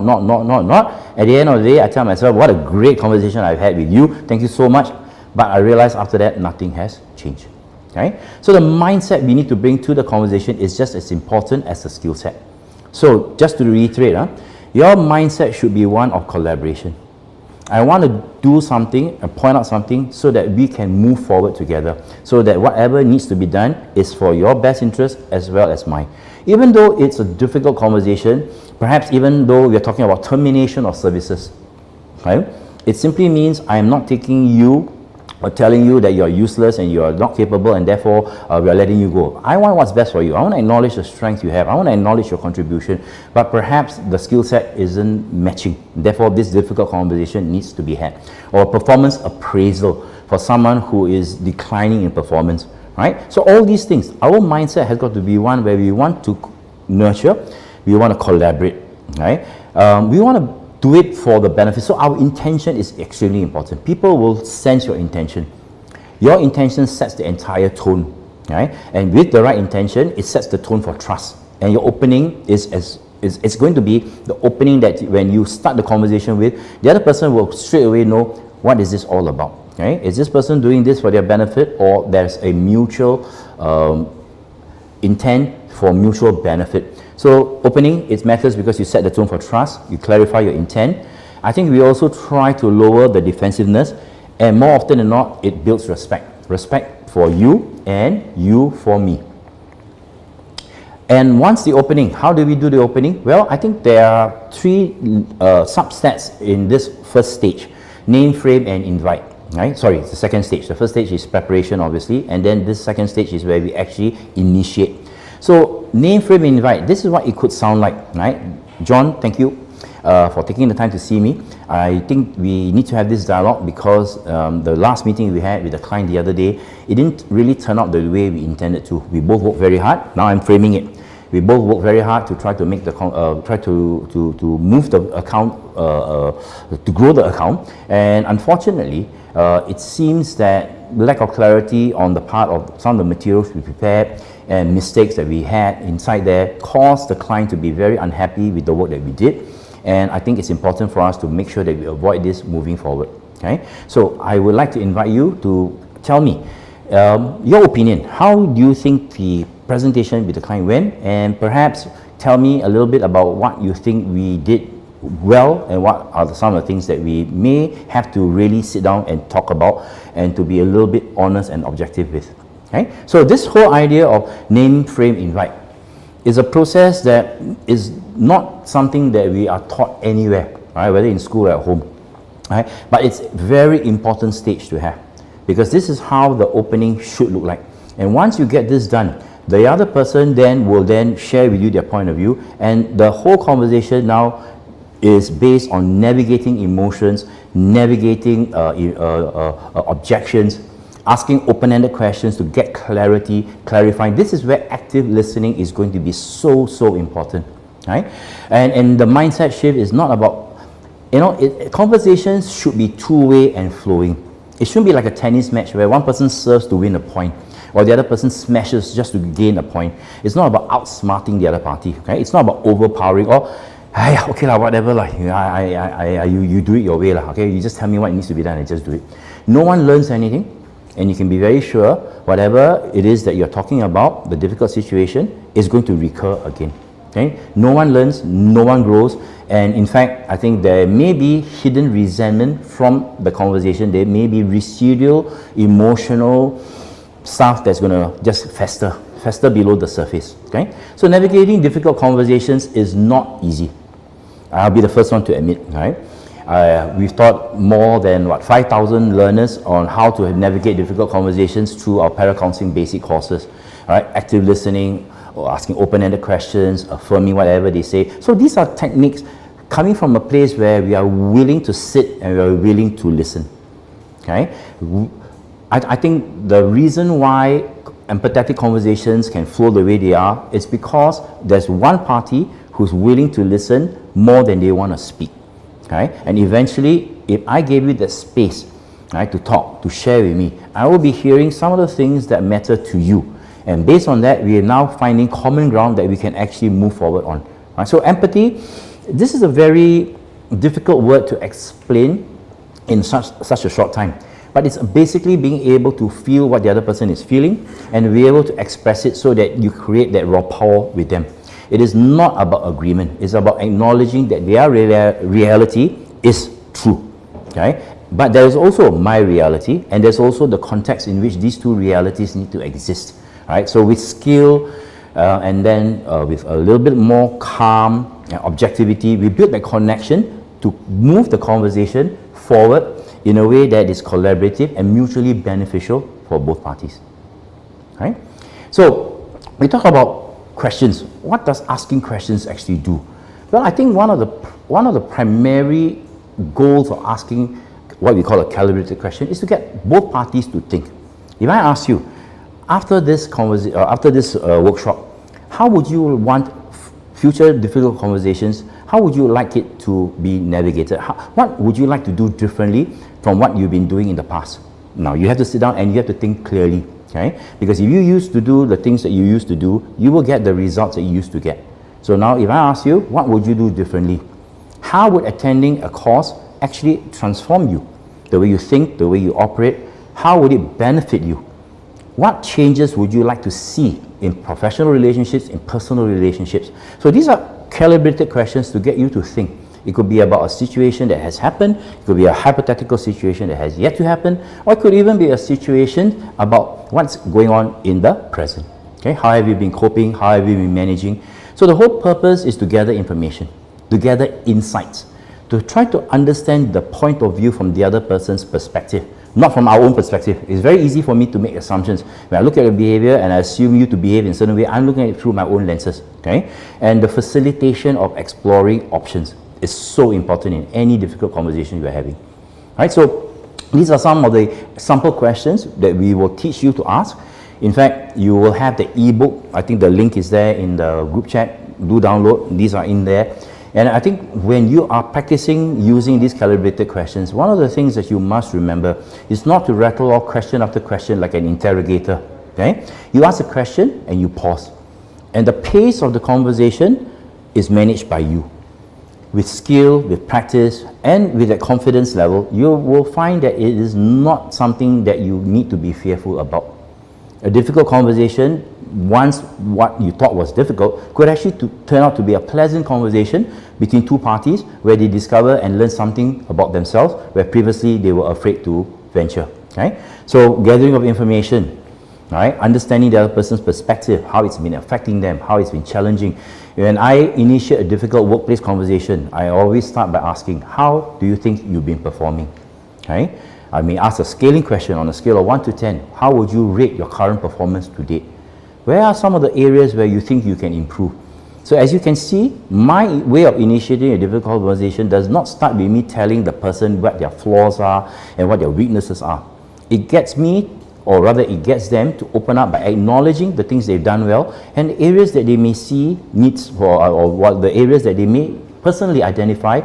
At the end of the day, I tell myself, what a great conversation I've had with you, thank you so much, but I realize after that, nothing has changed. Okay? So the mindset we need to bring to the conversation is just as important as the skill set. So just to reiterate, your mindset should be one of collaboration. I want to do something and point out something so that we can move forward together, so that whatever needs to be done is for your best interest as well as mine. Even though it's a difficult conversation, perhaps even though we're talking about termination of services, right? It simply means I am not taking you or telling you that you're useless and you're not capable and therefore we are letting you go. I want what's best for you. I want to acknowledge the strength you have. I want to acknowledge your contribution, but perhaps the skill set isn't matching. Therefore, this difficult conversation needs to be had. Or performance appraisal for someone who is declining in performance, right? So all these things, our mindset has got to be one where we want to nurture, we want to collaborate, right? We want to do it for the benefit. So our intention is extremely important. People will sense your intention. Your intention sets the entire tone, right? And with the right intention, it sets the tone for trust. And your opening is it's going to be the opening that when you start the conversation with, the other person will straight away know what is this all about. Okay? Is this person doing this for their benefit, or there's a mutual intent for mutual benefit? So opening, it matters because you set the tone for trust, you clarify your intent. I think we also try to lower the defensiveness, and more often than not, it builds respect. Respect for you and you for me. And once the opening, how do we do the opening? Well, I think there are three subsets in this first stage: name, frame, and invite. Right? Sorry, it's the second stage. The first stage is preparation, obviously, and then this second stage is where we actually initiate. So name, frame, invite, this is what it could sound like, right? John, thank you for taking the time to see me. I think we need to have this dialogue because the last meeting we had with the client the other day, it didn't really turn out the way we intended to. We both worked very hard. Now I'm framing it. We both worked very hard to try to make the to move the account, to grow the account, and unfortunately, it seems that lack of clarity on the part of some of the materials we prepared and mistakes that we had inside there caused the client to be very unhappy with the work that we did. And I think it's important for us to make sure that we avoid this moving forward. Okay? So I would like to invite you to tell me your opinion. How do you think the presentation with the client went? And perhaps tell me a little bit about what you think we did well and what are some of the things that we may have to really sit down and talk about and to be a little bit honest and objective with. Okay? So this whole idea of name, frame, invite is a process that is not something that we are taught anywhere, right? Whether in school or at home. Right? But it's a very important stage to have, because this is how the opening should look like. And once you get this done, the other person then will then share with you their point of view, and the whole conversation now is based on navigating emotions, navigating objections, asking open-ended questions to get clarity, clarifying. This is where active listening is going to be so important, right? And the mindset shift is not about, conversations should be two-way and flowing. It shouldn't be like a tennis match where one person serves to win a point or the other person smashes just to gain a point. It's not about outsmarting the other party, okay? It's not about overpowering or, hey, okay lah, whatever lah, you do it your way lah, okay? You just tell me what needs to be done and just do it. No one learns anything, and you can be very sure whatever it is that you're talking about, the difficult situation, is going to recur again. Okay? No one learns, no one grows, and in fact, I think there may be hidden resentment from the conversation. There may be residual emotional stuff that's going to just fester below the surface. Okay? So navigating difficult conversations is not easy. I'll be the first one to admit, right? We've taught more than 5,000 learners on how to navigate difficult conversations through our para-counseling basic courses, right? Active listening, or asking open-ended questions, affirming whatever they say. So these are techniques coming from a place where we are willing to sit and we are willing to listen. Okay? I think the reason why empathetic conversations can flow the way they are is because there's one party who's willing to listen more than they want to speak. Okay? And eventually, if I gave you the space, right, to talk, to share with me, I will be hearing some of the things that matter to you. And based on that, we are now finding common ground that we can actually move forward on. Right? So empathy, this is a very difficult word to explain in such a short time. But it's basically being able to feel what the other person is feeling and be able to express it so that you create that rapport with them. It is not about agreement. It's about acknowledging that their reality is true. Okay? But there is also my reality, and there's also the context in which these two realities need to exist. Right? So with skill and then with a little bit more calm and objectivity, we build that connection to move the conversation forward in a way that is collaborative and mutually beneficial for both parties. Right? So we talk about questions. What does asking questions actually do? Well, I think one of the primary goals of asking what we call a calibrated question is to get both parties to think. If I ask you, after this workshop, how would you want future difficult conversations, how would you like it to be navigated? What would you like to do differently from what you've been doing in the past? Now, you have to sit down and you have to think clearly. Okay? Because if you used to do the things that you used to do, you will get the results that you used to get. So now if I ask you, what would you do differently? How would attending a course actually transform you? The way you think, the way you operate, how would it benefit you? What changes would you like to see in professional relationships, in personal relationships? So these are calibrated questions to get you to think. It could be about a situation that has happened, it could be a hypothetical situation that has yet to happen, or it could even be a situation about what's going on in the present. Okay? How have you been coping? How have you been managing? So the whole purpose is to gather information, to gather insights, to try to understand the point of view from the other person's perspective, not from our own perspective. It's very easy for me to make assumptions. When I look at your behavior and I assume you to behave in a certain way, I'm looking at it through my own lenses. Okay? And the facilitation of exploring options is so important in any difficult conversation you're having. Right? So these are some of the sample questions that we will teach you to ask. In fact, you will have the ebook. I think the link is there in the group chat. Do download. These are in there. And I think when you are practicing using these calibrated questions, one of the things that you must remember is not to rattle off question after question like an interrogator. Okay? You ask a question and you pause. And the pace of the conversation is managed by you. with skill, with practice, and with that confidence level, you will find that it is not something that you need to be fearful about. A difficult conversation, once what you thought was difficult, could actually turn out to be a pleasant conversation between two parties where they discover and learn something about themselves where previously they were afraid to venture. Right? So gathering of information, right? Understanding the other person's perspective, how it's been affecting them, how it's been challenging. When I initiate a difficult workplace conversation, I always start by asking, how do you think you've been performing? Right? I may ask a scaling question on a scale of 1 to 10. How would you rate your current performance to date? Where are some of the areas where you think you can improve? So as you can see, my way of initiating a difficult conversation does not start with me telling the person what their flaws are and what their weaknesses are. It gets me, or rather it gets them to open up by acknowledging the things they've done well and the areas that they may see needs for, or what the areas that they may personally identify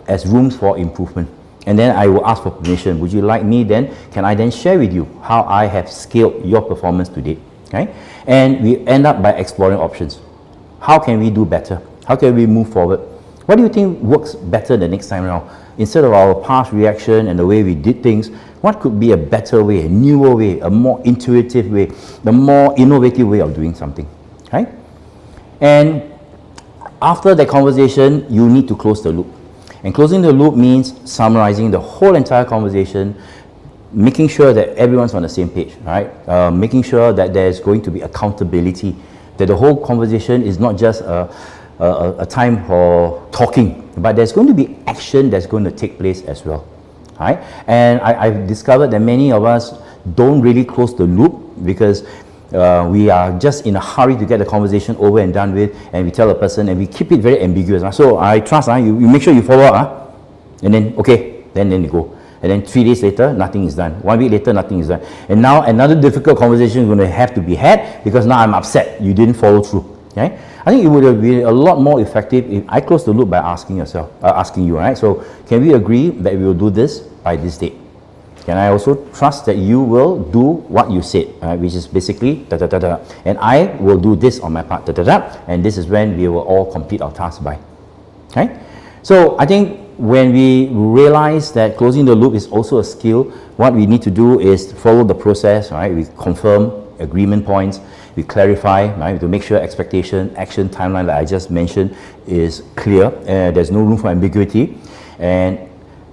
as rooms for improvement. And then I will ask for permission. Would you like me then, can I then share with you how I have scaled your performance to date? Okay? And we end up by exploring options. How can we do better? How can we move forward? What do you think works better the next time around? Instead of our past reaction and the way we did things, what could be a better way, a newer way, a more intuitive way, the more innovative way of doing something? Right? And after that conversation, you need to close the loop. And closing the loop means summarizing the whole entire conversation, making sure that everyone's on the same page, right? Making sure that there's going to be accountability, that the whole conversation is not just a time for talking, but there's going to be action that's going to take place as well, right? And I've discovered that many of us don't really close the loop because we are just in a hurry to get the conversation over and done with, and we tell a person and we keep it very ambiguous. So I trust you make sure you follow up, and then okay, then you go. And then 3 days later, nothing is done. 1 week later, nothing is done. And now another difficult conversation is going to have to be had because now I'm upset you didn't follow through. Okay? I think it would have been a lot more effective if I closed the loop by asking you, right? So can we agree that we will do this by this date? Can I also trust that you will do what you said, right? Which is basically da da da da, and I will do this on my part, da da da, and this is when we will all complete our task by. Okay? So I think when we realize that closing the loop is also a skill, what we need to do is follow the process, right? We confirm agreement points, we clarify, right? To make sure expectation, action, timeline that I just mentioned is clear, there's no room for ambiguity. And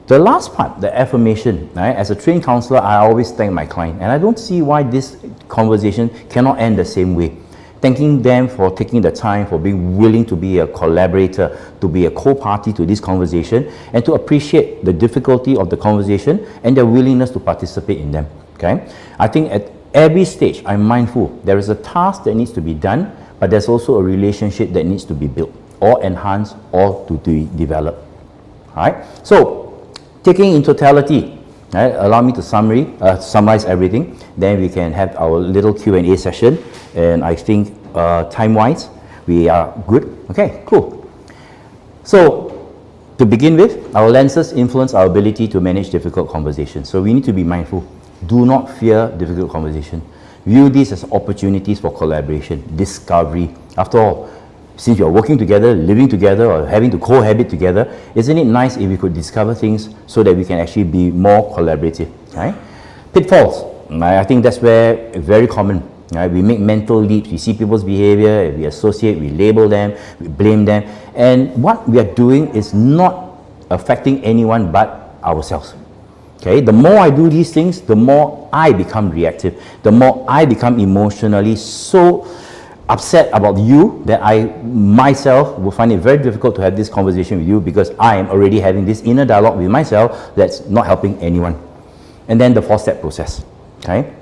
the last part, the affirmation, right? As a trained counselor, I always thank my client, and I don't see why this conversation cannot end the same way. Thanking them for taking the time, for being willing to be a collaborator, to be a co-party to this conversation, and to appreciate the difficulty of the conversation and their willingness to participate in them. Okay? I think at every stage, I'm mindful there is a task that needs to be done, but there's also a relationship that needs to be built, or enhanced, or to be developed. All right? So, taking in totality, right, allow me to summarize everything, then we can have our little Q&A session, and I think time-wise, we are good. Okay, cool. So, to begin with, our lenses influence our ability to manage difficult conversations. So we need to be mindful. Do not fear difficult conversation. View these as opportunities for collaboration, discovery. After all, since you're working together, living together, or having to cohabit together, isn't it nice if we could discover things so that we can actually be more collaborative, right? Pitfalls, I think that's where it's very common. Right? We make mental leaps, we see people's behavior, we associate, we label them, we blame them, and what we are doing is not affecting anyone but ourselves. Okay? The more I do these things, the more I become reactive, the more I become emotionally so upset about you that I myself will find it very difficult to have this conversation with you because I am already having this inner dialogue with myself that's not helping anyone. And then the 4-step process. Okay?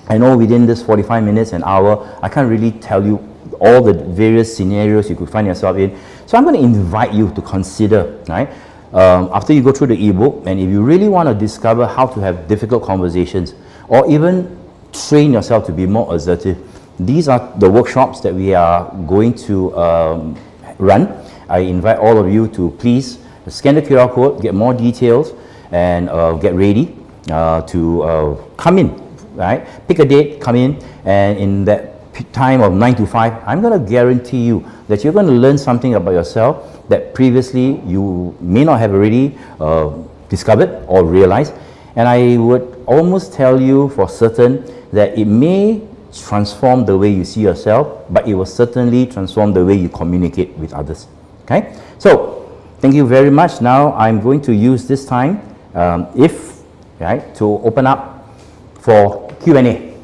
I know within this 45 minutes, an hour, I can't really tell you all the various scenarios you could find yourself in. So I'm going to invite you to consider, right? After you go through the ebook, and if you really want to discover how to have difficult conversations, or even train yourself to be more assertive, these are the workshops that we are going to run. I invite all of you to please scan the QR code, get more details, and get ready to come in. Right? Pick a date, come in, and in that time of 9 to 5, I'm going to guarantee you that you're going to learn something about yourself that previously you may not have already discovered or realized. And I would almost tell you for certain that it may transform the way you see yourself, but it will certainly transform the way you communicate with others. Okay? So, thank you very much. Now, I'm going to use this time to open up for Q&A.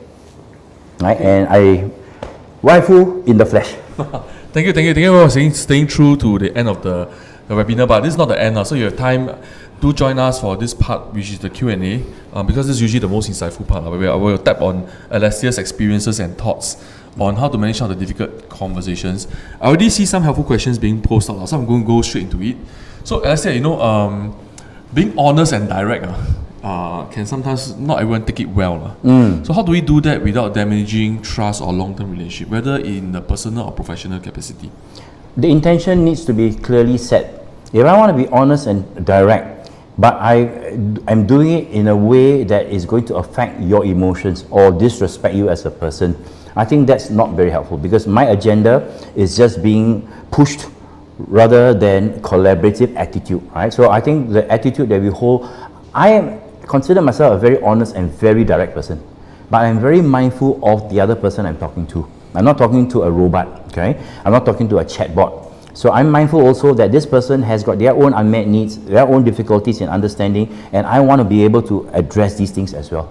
Right? And waifu in the flesh. Thank you for staying true to the end of the webinar, but this is not the end. So you have time. Do join us for this part, which is the Q&A, because this is usually the most insightful part. Where I will tap on Alastair's experiences and thoughts on how to manage some of the difficult conversations. I already see some helpful questions being posted out, so I'm going to go straight into it. So Alastair, being honest and direct can sometimes not everyone take it well. So how do we do that without damaging trust or long-term relationship, whether in the personal or professional capacity? The intention needs to be clearly set. If I want to be honest and direct, but I'm doing it in a way that is going to affect your emotions or disrespect you as a person, I think that's not very helpful, because my agenda is just being pushed rather than collaborative attitude, right? So I think the attitude that we hold, I consider myself a very honest and very direct person, but I'm very mindful of the other person I'm talking to. I'm not talking to a robot, okay? I'm not talking to a chatbot. So I'm mindful also that this person has got their own unmet needs, their own difficulties in understanding, and I want to be able to address these things as well.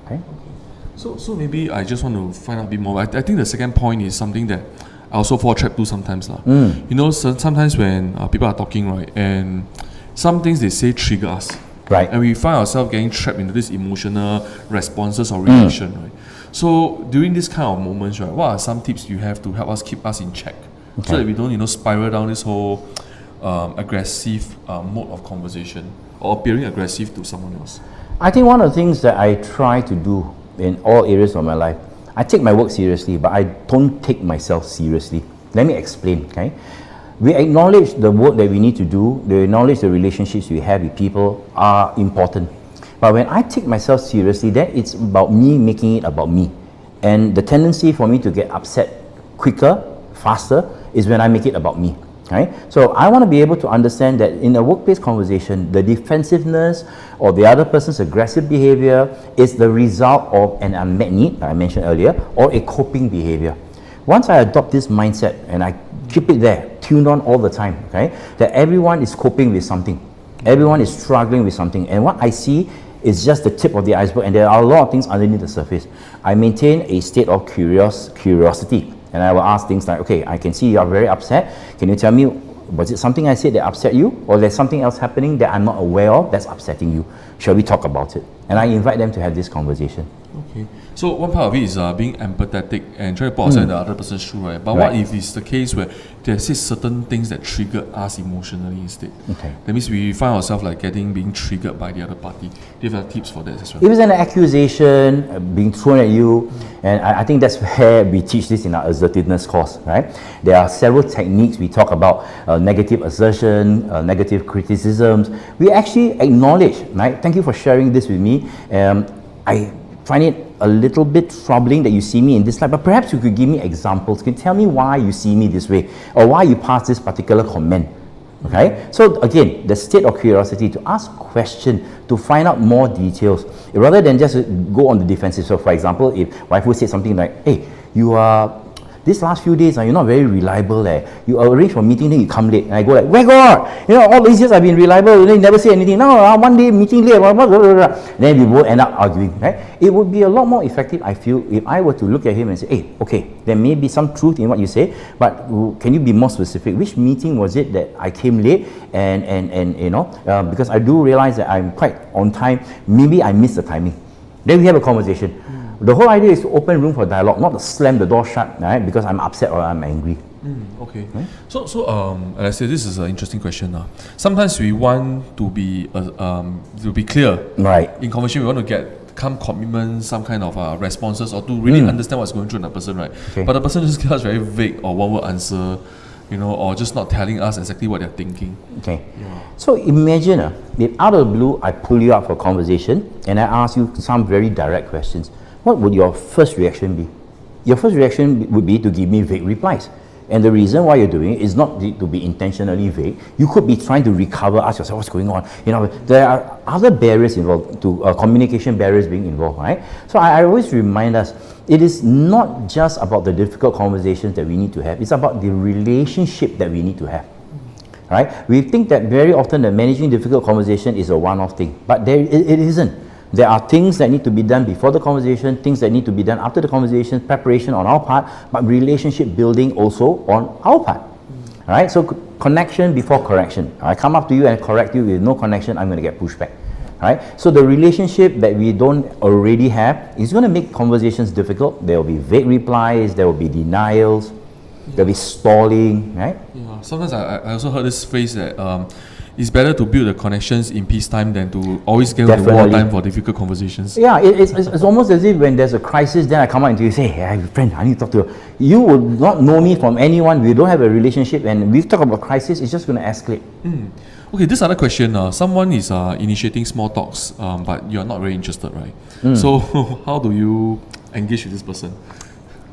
Okay? So maybe I just want to find out a bit more. I think the second point is something that I also fall trap to sometimes. Sometimes when people are talking, right, and some things they say trigger us. Right. And we find ourselves getting trapped into this emotional responses or reaction, right? So during this kind of moments, right, what are some tips you have to help us keep us in check? Okay. So that we don't, spiral down this whole aggressive mode of conversation or appearing aggressive to someone else? I think one of the things that I try to do in all areas of my life, I take my work seriously, but I don't take myself seriously. Let me explain, okay? We acknowledge the work that we need to do, we acknowledge the relationships we have with people are important. But when I take myself seriously, then it's about me making it about me. And the tendency for me to get upset quicker, faster, is when I make it about me. Right? So I want to be able to understand that in a workplace conversation, the defensiveness or the other person's aggressive behavior is the result of an unmet need, like I mentioned earlier, or a coping behavior. Once I adopt this mindset and I keep it there, tuned on all the time, okay, that everyone is coping with something, everyone is struggling with something, and what I see is just the tip of the iceberg, and there are a lot of things underneath the surface. I maintain a state of curiosity. And I will ask things like, okay, I can see you are very upset. Can you tell me, was it something I said that upset you? Or there's something else happening that I'm not aware of that's upsetting you? Shall we talk about it? And I invite them to have this conversation. Okay. So one part of it is being empathetic and trying to put ourselves in the other person's shoe, right? But what if it's the case where there's certain things that trigger us emotionally instead? Okay. That means we find ourselves like being triggered by the other party. Do you have tips for that as well? If it's an accusation being thrown at you, and I think that's where we teach this in our assertiveness course, right? There are several techniques we talk about, negative assertion, negative criticisms. We actually acknowledge, right? Thank you for sharing this with me. I find it a little bit troubling that you see me in this light, but perhaps you could give me examples. Can you tell me why you see me this way, or why you pass this particular comment? Okay, so again, the state of curiosity to ask questions, to find out more details, rather than just go on the defensive. So for example, if waifu said something like, hey, you are, these last few days, you're not very reliable. You arrange for a meeting, then you come late. And I go like, where God? All these years I've been reliable, you never say anything. No, one day meeting late, blah, blah, blah, blah. Then we both end up arguing, right? It would be a lot more effective, I feel, if I were to look at him and say, hey, okay, there may be some truth in what you say, but can you be more specific? Which meeting was it that I came late? And because I do realize that I'm quite on time, maybe I missed the timing. Then we have a conversation. The whole idea is to open room for dialogue, not to slam the door shut, right? Because I'm upset or I'm angry. Okay. Right? So, I say this is an interesting question. Sometimes we want to be clear. Right. In conversation, we want to get some commitment, some kind of responses, or to really understand what's going through in that person, right? Okay. But the person just gives us very vague or one-word answer, or just not telling us exactly what they're thinking. Okay. Yeah. So imagine if out of the blue I pull you up for conversation and I ask you some very direct questions. What would your first reaction be? your first reaction would be to give me vague replies. And the reason why you're doing it is not to be intentionally vague. You could be trying to recover, ask yourself what's going on. You know, there are other barriers involved, to communication barriers being involved, right? So I always remind us, it is not just about the difficult conversations that we need to have. It's about the relationship that we need to have, right? We think that very often that managing difficult conversation is a one-off thing, but it isn't. There are things that need to be done before the conversation, things that need to be done after the conversation, preparation on our part, but relationship building also on our part. Right? So connection before correction. I come up to you and correct you with no connection, I'm going to get pushback. Right? So the relationship that we don't already have is going to make conversations difficult. There will be vague replies, there will be denials, there will be stalling. Right? Yeah. Sometimes I also heard this phrase that it's better to build the connections in peacetime than to always get into wartime for difficult conversations. Yeah, it's almost as if when there's a crisis, then I come out and you say, hey, friend, I need to talk to you. You would not know me from anyone. We don't have a relationship, and we talk about crisis, it's just going to escalate. Okay, this other question, someone is initiating small talks, but you're not very interested, right? So how do you engage with this person?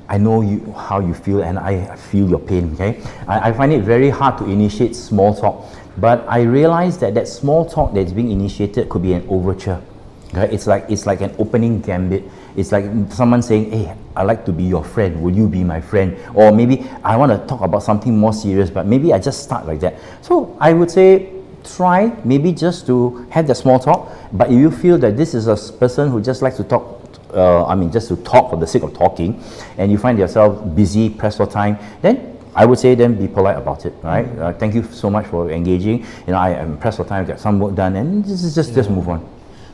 I know how you feel, and I feel your pain, okay? I find it very hard to initiate small talk. But I realize that small talk that's being initiated could be an overture. Okay? It's like an opening gambit. It's like someone saying, hey, I'd like to be your friend. Will you be my friend? Or maybe I want to talk about something more serious, but maybe I just start like that. So I would say try maybe just to have that small talk. But if you feel that this is a person who just likes to talk, just to talk for the sake of talking, and you find yourself busy, pressed for time, then I would say then be polite about it, right? Thank you so much for engaging. You know, I am pressed for time, get some work done, and just move on.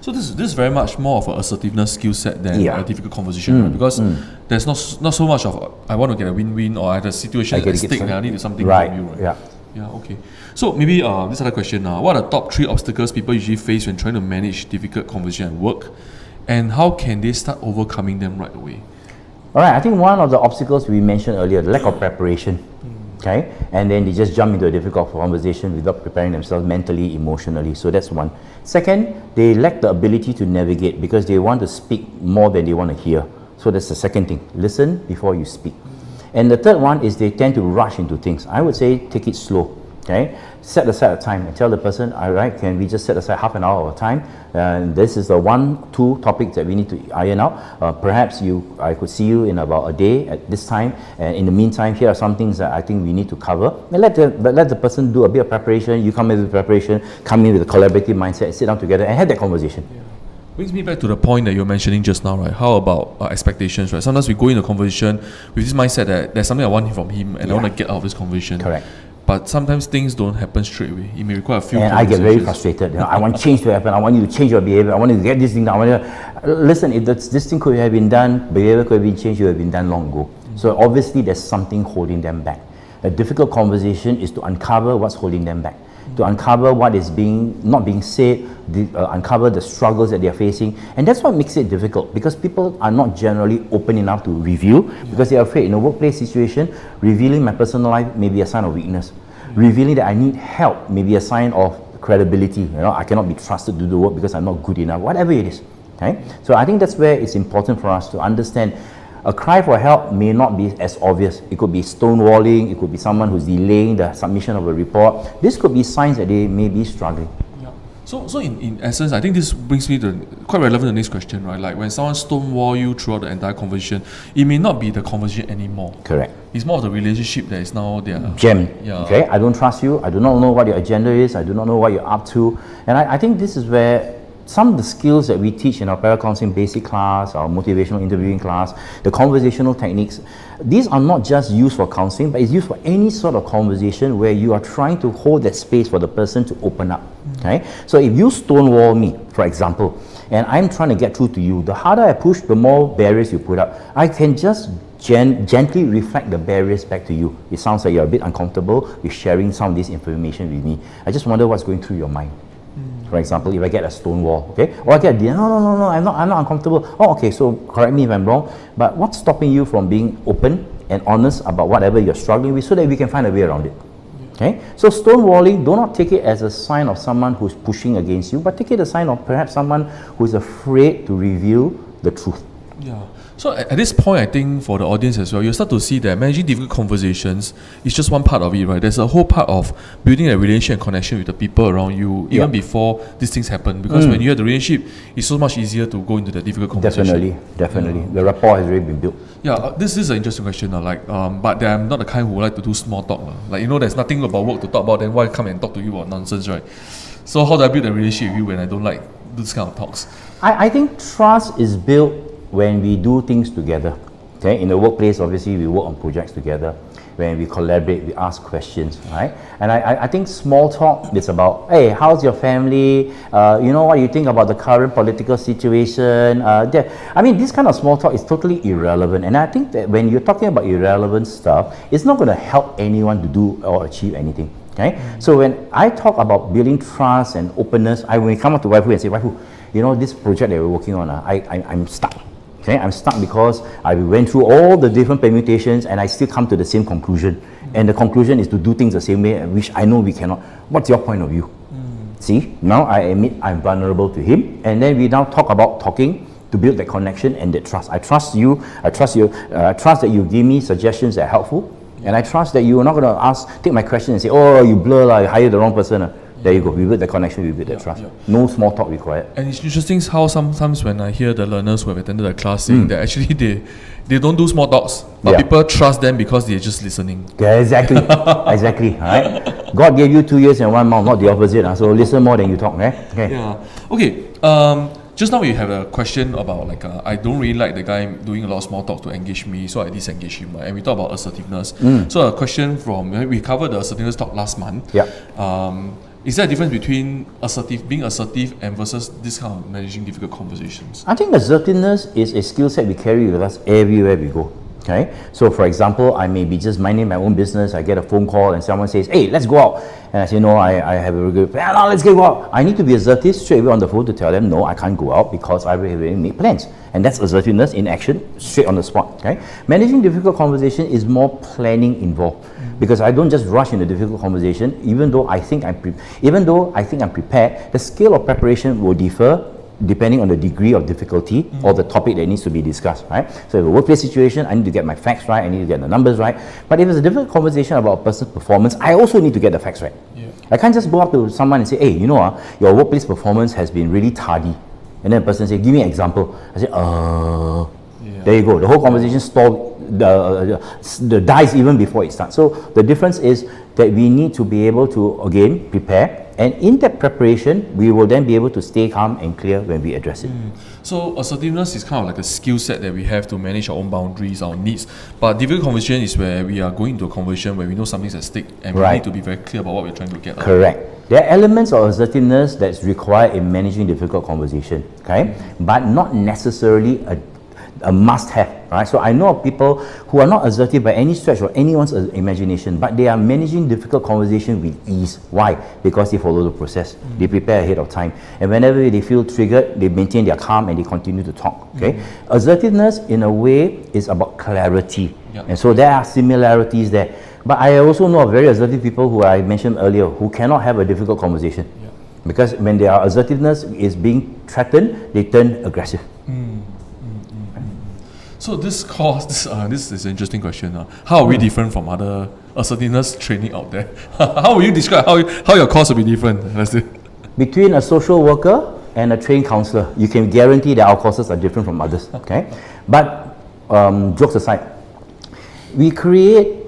So this is very much more of an assertiveness skill set than a difficult conversation, right? Because there's not so much of I want to get a win-win, or I have a situation at stake and I need something from you, right? Yeah, okay. So maybe this other question, what are the top 3 obstacles people usually face when trying to manage difficult conversation at work, and how can they start overcoming them right away? All right, I think one of the obstacles we mentioned earlier, the lack of preparation, okay? And then they just jump into a difficult conversation without preparing themselves mentally, emotionally. So that's one. Second, they lack the ability to navigate because they want to speak more than they want to hear. So that's the second thing. Listen before you speak. And the third one is they tend to rush into things. I would say take it slow. Okay, set aside a time and tell the person, all right, can we just set aside half an hour of time? This is the 1-2 topics that we need to iron out. Perhaps I could see you in about a day at this time, and in the meantime, here are some things that I think we need to cover. And let the person do a bit of preparation. You come in with preparation, come in with a collaborative mindset, sit down together and have that conversation. Yeah. Brings me back to the point that you were mentioning just now, right? How about expectations, right? Sometimes we go into a conversation with this mindset that there's something I want from him and I want to get out of this conversation. Correct. But sometimes things don't happen straight away. It may require a few And I get very frustrated. You know, I want change to happen. I want you to change your behavior. I want you to get this thing done. Listen, if this thing could have been done, behavior could have been changed, it would have been done long ago. So obviously there's something holding them back. A difficult conversation is to uncover what's holding them back, to uncover what is not being said, uncover the struggles that they are facing. And that's what makes it difficult, because people are not generally open enough to reveal, because they are afraid. In a workplace situation, revealing my personal life may be a sign of weakness. Revealing that I need help may be a sign of credibility. You know, I cannot be trusted to do the work because I'm not good enough, whatever it is. Okay? So I think that's where it's important for us to understand a cry for help may not be as obvious. It could be stonewalling, it could be someone who's delaying the submission of a report. This could be signs that they may be struggling. Yeah. So in essence, I think this brings me to quite relevant to the next question, right? Like when someone stonewall you throughout the entire conversation, it may not be the conversation anymore. Correct. It's more of the relationship that is now there. Jammed. Yeah. Okay, I don't trust you. I do not know what your agenda is. I do not know what you're up to. And I think this is where some of the skills that we teach in our para-counseling basic class, our motivational interviewing class, the conversational techniques, these are not just used for counseling, but it's used for any sort of conversation where you are trying to hold that space for the person to open up. Okay? So if you stonewall me, for example, and I'm trying to get through to you, the harder I push, the more barriers you put up. I can just gently reflect the barriers back to you. It sounds like you're a bit uncomfortable with sharing some of this information with me. I just wonder what's going through your mind. For example, if I get a stone wall, okay, or I get no, I'm not uncomfortable. Oh, okay, so correct me if I'm wrong, but what's stopping you from being open and honest about whatever you're struggling with, so that we can find a way around it? Okay, so stonewalling, do not take it as a sign of someone who's pushing against you, but take it as a sign of perhaps someone who's afraid to reveal the truth. Yeah. So at this point, I think for the audience as well, you'll start to see that managing difficult conversations is just one part of it, right? There's a whole part of building a relationship and connection with the people around you, even before these things happen. Because when you have the relationship, it's so much easier to go into the difficult conversation. Definitely. The rapport has already been built. Yeah, this is an interesting question. But I'm not the kind who would like to do small talk. Like, there's nothing about work to talk about, then why come and talk to you about nonsense, right? So how do I build a relationship with you when I don't like this kind of talks? I think trust is built when we do things together. Okay, in the workplace, obviously, we work on projects together. When we collaborate, we ask questions, right? And I think small talk is about, hey, how's your family? What you think about the current political situation? This kind of small talk is totally irrelevant. And I think that when you're talking about irrelevant stuff, it's not going to help anyone to do or achieve anything. Okay, so when I talk about building trust and openness, when we come up to Waifu and say, Waifu, this project that we're working on, I'm stuck. Okay, I'm stuck because I went through all the different permutations and I still come to the same conclusion. And the conclusion is to do things the same way, which I know we cannot. What's your point of view? See, now I admit I'm vulnerable to him, and then we now talk about talking to build that connection and that trust. I trust you. I trust that you give me suggestions that are helpful, and I trust that you are not going to take my question and say, "Oh, you blur, you hired the wrong person." There you go. We build the connection, we build the trust. No small talk required. And it's interesting how sometimes when I hear the learners who have attended the class saying that actually they don't do small talks, but people trust them because they're just listening. Yeah, exactly. Exactly. Right? God gave you 2 ears and 1 mouth, not the opposite. So listen more than you talk. Okay. Yeah. Okay. Just now we have a question about I don't really like the guy doing a lot of small talk to engage me, so I disengage him. And we talk about assertiveness. So a question we covered the assertiveness talk last month. Yeah. Is there a difference between being assertive and versus this kind of managing difficult conversations? I think assertiveness is a skill set we carry with us everywhere we go. Okay, so for example, I may be just minding my own business. I get a phone call and someone says, "Hey, let's go out," and I say, "No, I have a regular plan. No, let's go out." I need to be assertive straight away on the phone to tell them, "No, I can't go out because I already made plans," and that's assertiveness in action, straight on the spot. Okay, managing difficult conversation is more planning involved. Because I don't just rush into difficult conversation, even though I think I'm prepared, the scale of preparation will differ depending on the degree of difficulty or the topic that needs to be discussed, right? So if a workplace situation, I need to get my facts right, I need to get the numbers right. But if it's a difficult conversation about a person's performance, I also need to get the facts right. Yeah. I can't just go up to someone and say, "Hey, your workplace performance has been really tardy." And then the person say, "Give me an example." I say, There you go. The whole conversation stalled, the dies even before it starts. So the difference is that we need to be able to, again, prepare. And in that preparation, we will then be able to stay calm and clear when we address it. So assertiveness is kind of like a skill set that we have to manage our own boundaries, our needs. But difficult conversation is where we are going into a conversation where we know something's at stake and we need to be very clear about what we're trying to get. Correct. There are elements of assertiveness that's required in managing difficult conversation, okay? But not necessarily a must-have, right? So I know of people who are not assertive by any stretch or anyone's imagination, but they are managing difficult conversation with ease. Why? Because they follow the process. They prepare ahead of time. And whenever they feel triggered, they maintain their calm and they continue to talk, okay? Assertiveness, in a way, is about clarity. And so there are similarities there. But I also know of very assertive people who I mentioned earlier who cannot have a difficult conversation. Because when their assertiveness is being threatened, they turn aggressive. So this is an interesting question. How are we different from other assertiveness training out there? How will you describe how your course will be different? Between a social worker and a trained counselor, you can guarantee that our courses are different from others. Okay, but jokes aside, we create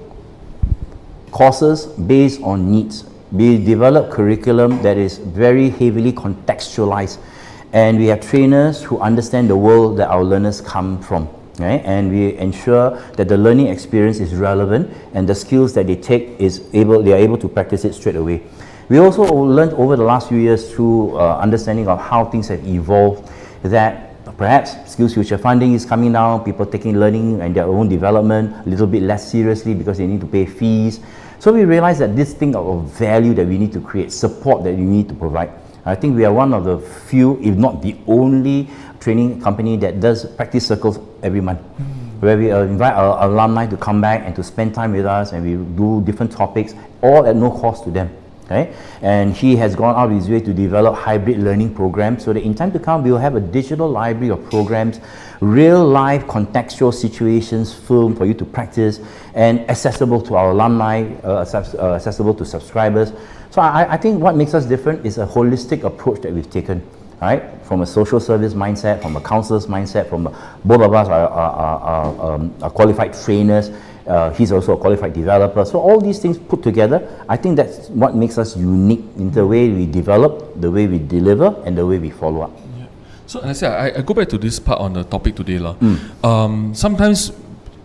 courses based on needs. We develop curriculum that is very heavily contextualized, and we have trainers who understand the world that our learners come from. Okay? And we ensure that the learning experience is relevant and the skills that they take they are able to practice it straight away. We also learned over the last few years through understanding of how things have evolved that perhaps Skills Future funding is coming down, people taking learning and their own development a little bit less seriously because they need to pay fees. So we realize that this thing of value that we need to create, support that we need to provide. I think we are one of the few, if not the only, training company that does practice circles every month, where we invite our alumni to come back and to spend time with us, and we do different topics, all at no cost to them. Okay? And he has gone out of his way to develop hybrid learning programs so that in time to come we will have a digital library of programs, real life contextual situations filmed for you to practice and accessible to our alumni, accessible to subscribers. So I think what makes us different is a holistic approach that we've taken, right? From a social service mindset, from a counselor's mindset, from both of us are qualified trainers. He's also a qualified developer. So all these things put together, I think that's what makes us unique in the way we develop, the way we deliver, and the way we follow up. Yeah. So I go back to this part on the topic today. Sometimes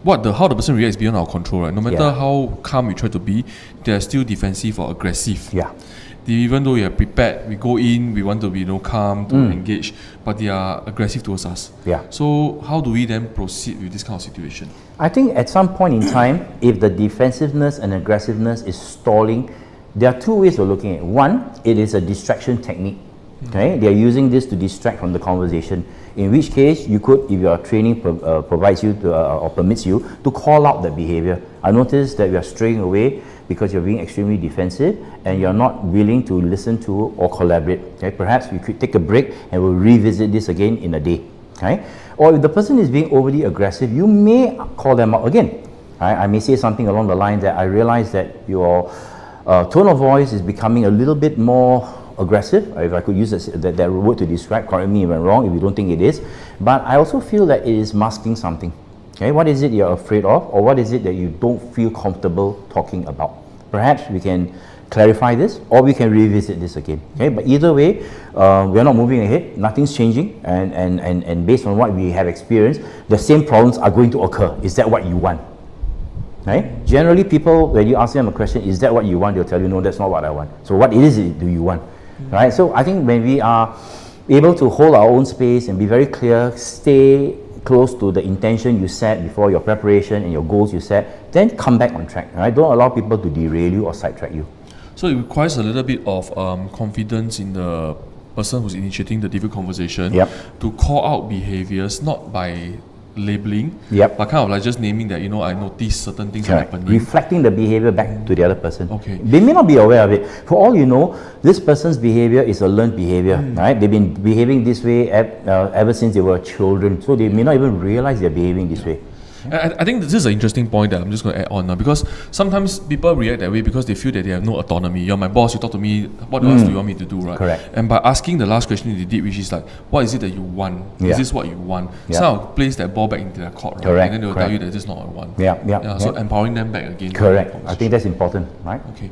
how the person reacts is beyond our control, right? No matter how calm we try to be, they're still defensive or aggressive. Yeah. Even though we are prepared, we go in, we want to be calm, to engage, but they are aggressive towards us. Yeah. So how do we then proceed with this kind of situation? I think at some point in time, if the defensiveness and aggressiveness is stalling, there are two ways of looking at it. One, it is a distraction technique. Okay, they are using this to distract from the conversation. In which case, you could, if your training provides you to, or permits you to call out that behavior. I noticed that you are straying away because you're being extremely defensive and you're not willing to listen to or collaborate. Okay, perhaps you could take a break and we'll revisit this again in a day. Okay, or if the person is being overly aggressive, you may call them out again. Right? I may say something along the line that I realize that your tone of voice is becoming a little bit more aggressive, if I could use that word to describe, correct me if I'm wrong, if you don't think it is, but I also feel that it is masking something. Okay, what is it you're afraid of, or what is it that you don't feel comfortable talking about? Perhaps we can clarify this, or we can revisit this again. Okay, but either way, we're not moving ahead, nothing's changing, and based on what we have experienced, the same problems are going to occur. Is that what you want? Okay? Generally, people, when you ask them a question, is that what you want? They'll tell you, no, that's not what I want. So what is it do you want? Right? So I think when we are able to hold our own space and be very clear, stay close to the intention you set before your preparation and your goals you set, then come back on track. Right? Don't allow people to derail you or sidetrack you. So it requires a little bit of confidence in the person who's initiating the difficult conversation to call out behaviors, not by labeling, but kind of like just naming that, I notice certain things are happening. Reflecting the behavior back to the other person. Okay. They may not be aware of it. For all you know, this person's behavior is a learned behavior, right? They've been behaving this way ever since they were children, so they may not even realize they're behaving this way. I think this is an interesting point that I'm just going to add on now, because sometimes people react that way because they feel that they have no autonomy. You're my boss, you talk to me, what else do you want me to do, right? Correct. And by asking the last question they did, which is like, what is it that you want? Is this what you want? So I'll place that ball back into their court, right? Correct. And then they'll tell you that this is not what I want. So empowering them back again. Correct. I think that's important, right? Okay.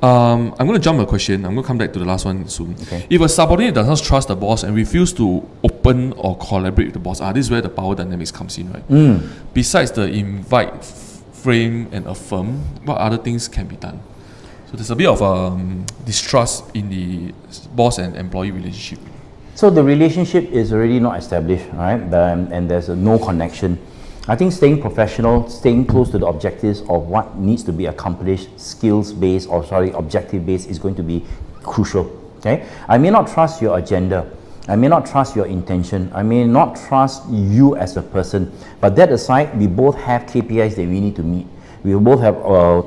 I'm going to jump a question. I'm going to come back to the last one soon. Okay. If a subordinate does not trust the boss and refuse to open or collaborate with the boss, this is where the power dynamics comes in, right? Besides the invite, frame, and affirm, what other things can be done? So there's a bit of distrust in the boss and employee relationship. So the relationship is already not established, right? And there's no connection. I think staying professional, staying close to the objectives of what needs to be accomplished, skills-based objective-based, is going to be crucial. Okay? I may not trust your agenda. I may not trust your intention. I may not trust you as a person. But that aside, we both have KPIs that we need to meet. We both have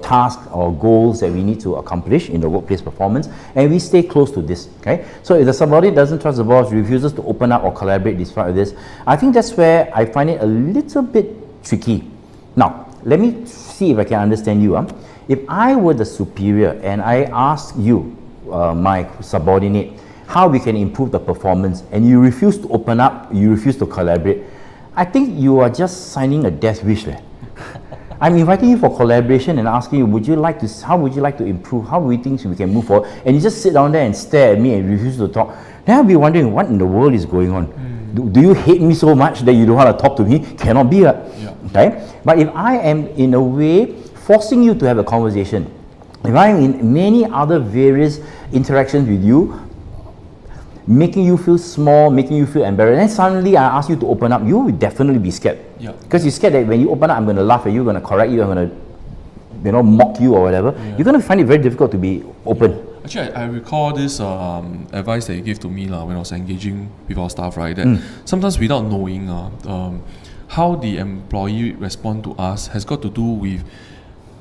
tasks or goals that we need to accomplish in the workplace performance, and we stay close to this. Okay. So if the subordinate doesn't trust the boss, refuses to open up or collaborate despite this, I think that's where I find it a little bit tricky. Now, let me see if I can understand you. If I were the superior and I asked you, my subordinate, how we can improve the performance, and you refuse to open up, you refuse to collaborate, I think you are just signing a death wish there. I'm inviting you for collaboration and asking you, how would you like to improve? How do we think we can move forward? And you just sit down there and stare at me and refuse to talk. Then I'll be wondering, what in the world is going on? Do you hate me so much that you don't want to talk to me? Cannot be. Okay? But if I am in a way forcing you to have a conversation, if I'm in many other various interactions with you, making you feel small, making you feel embarrassed, and suddenly I ask you to open up, you will definitely be scared. Because you're scared that when you open up, I'm going to laugh at you, I'm going to correct you, I'm going to mock you or whatever. You're going to find it very difficult to be open. Actually, I recall this advice that you gave to me when I was engaging with our staff, right? That sometimes without knowing how the employee respond to us has got to do with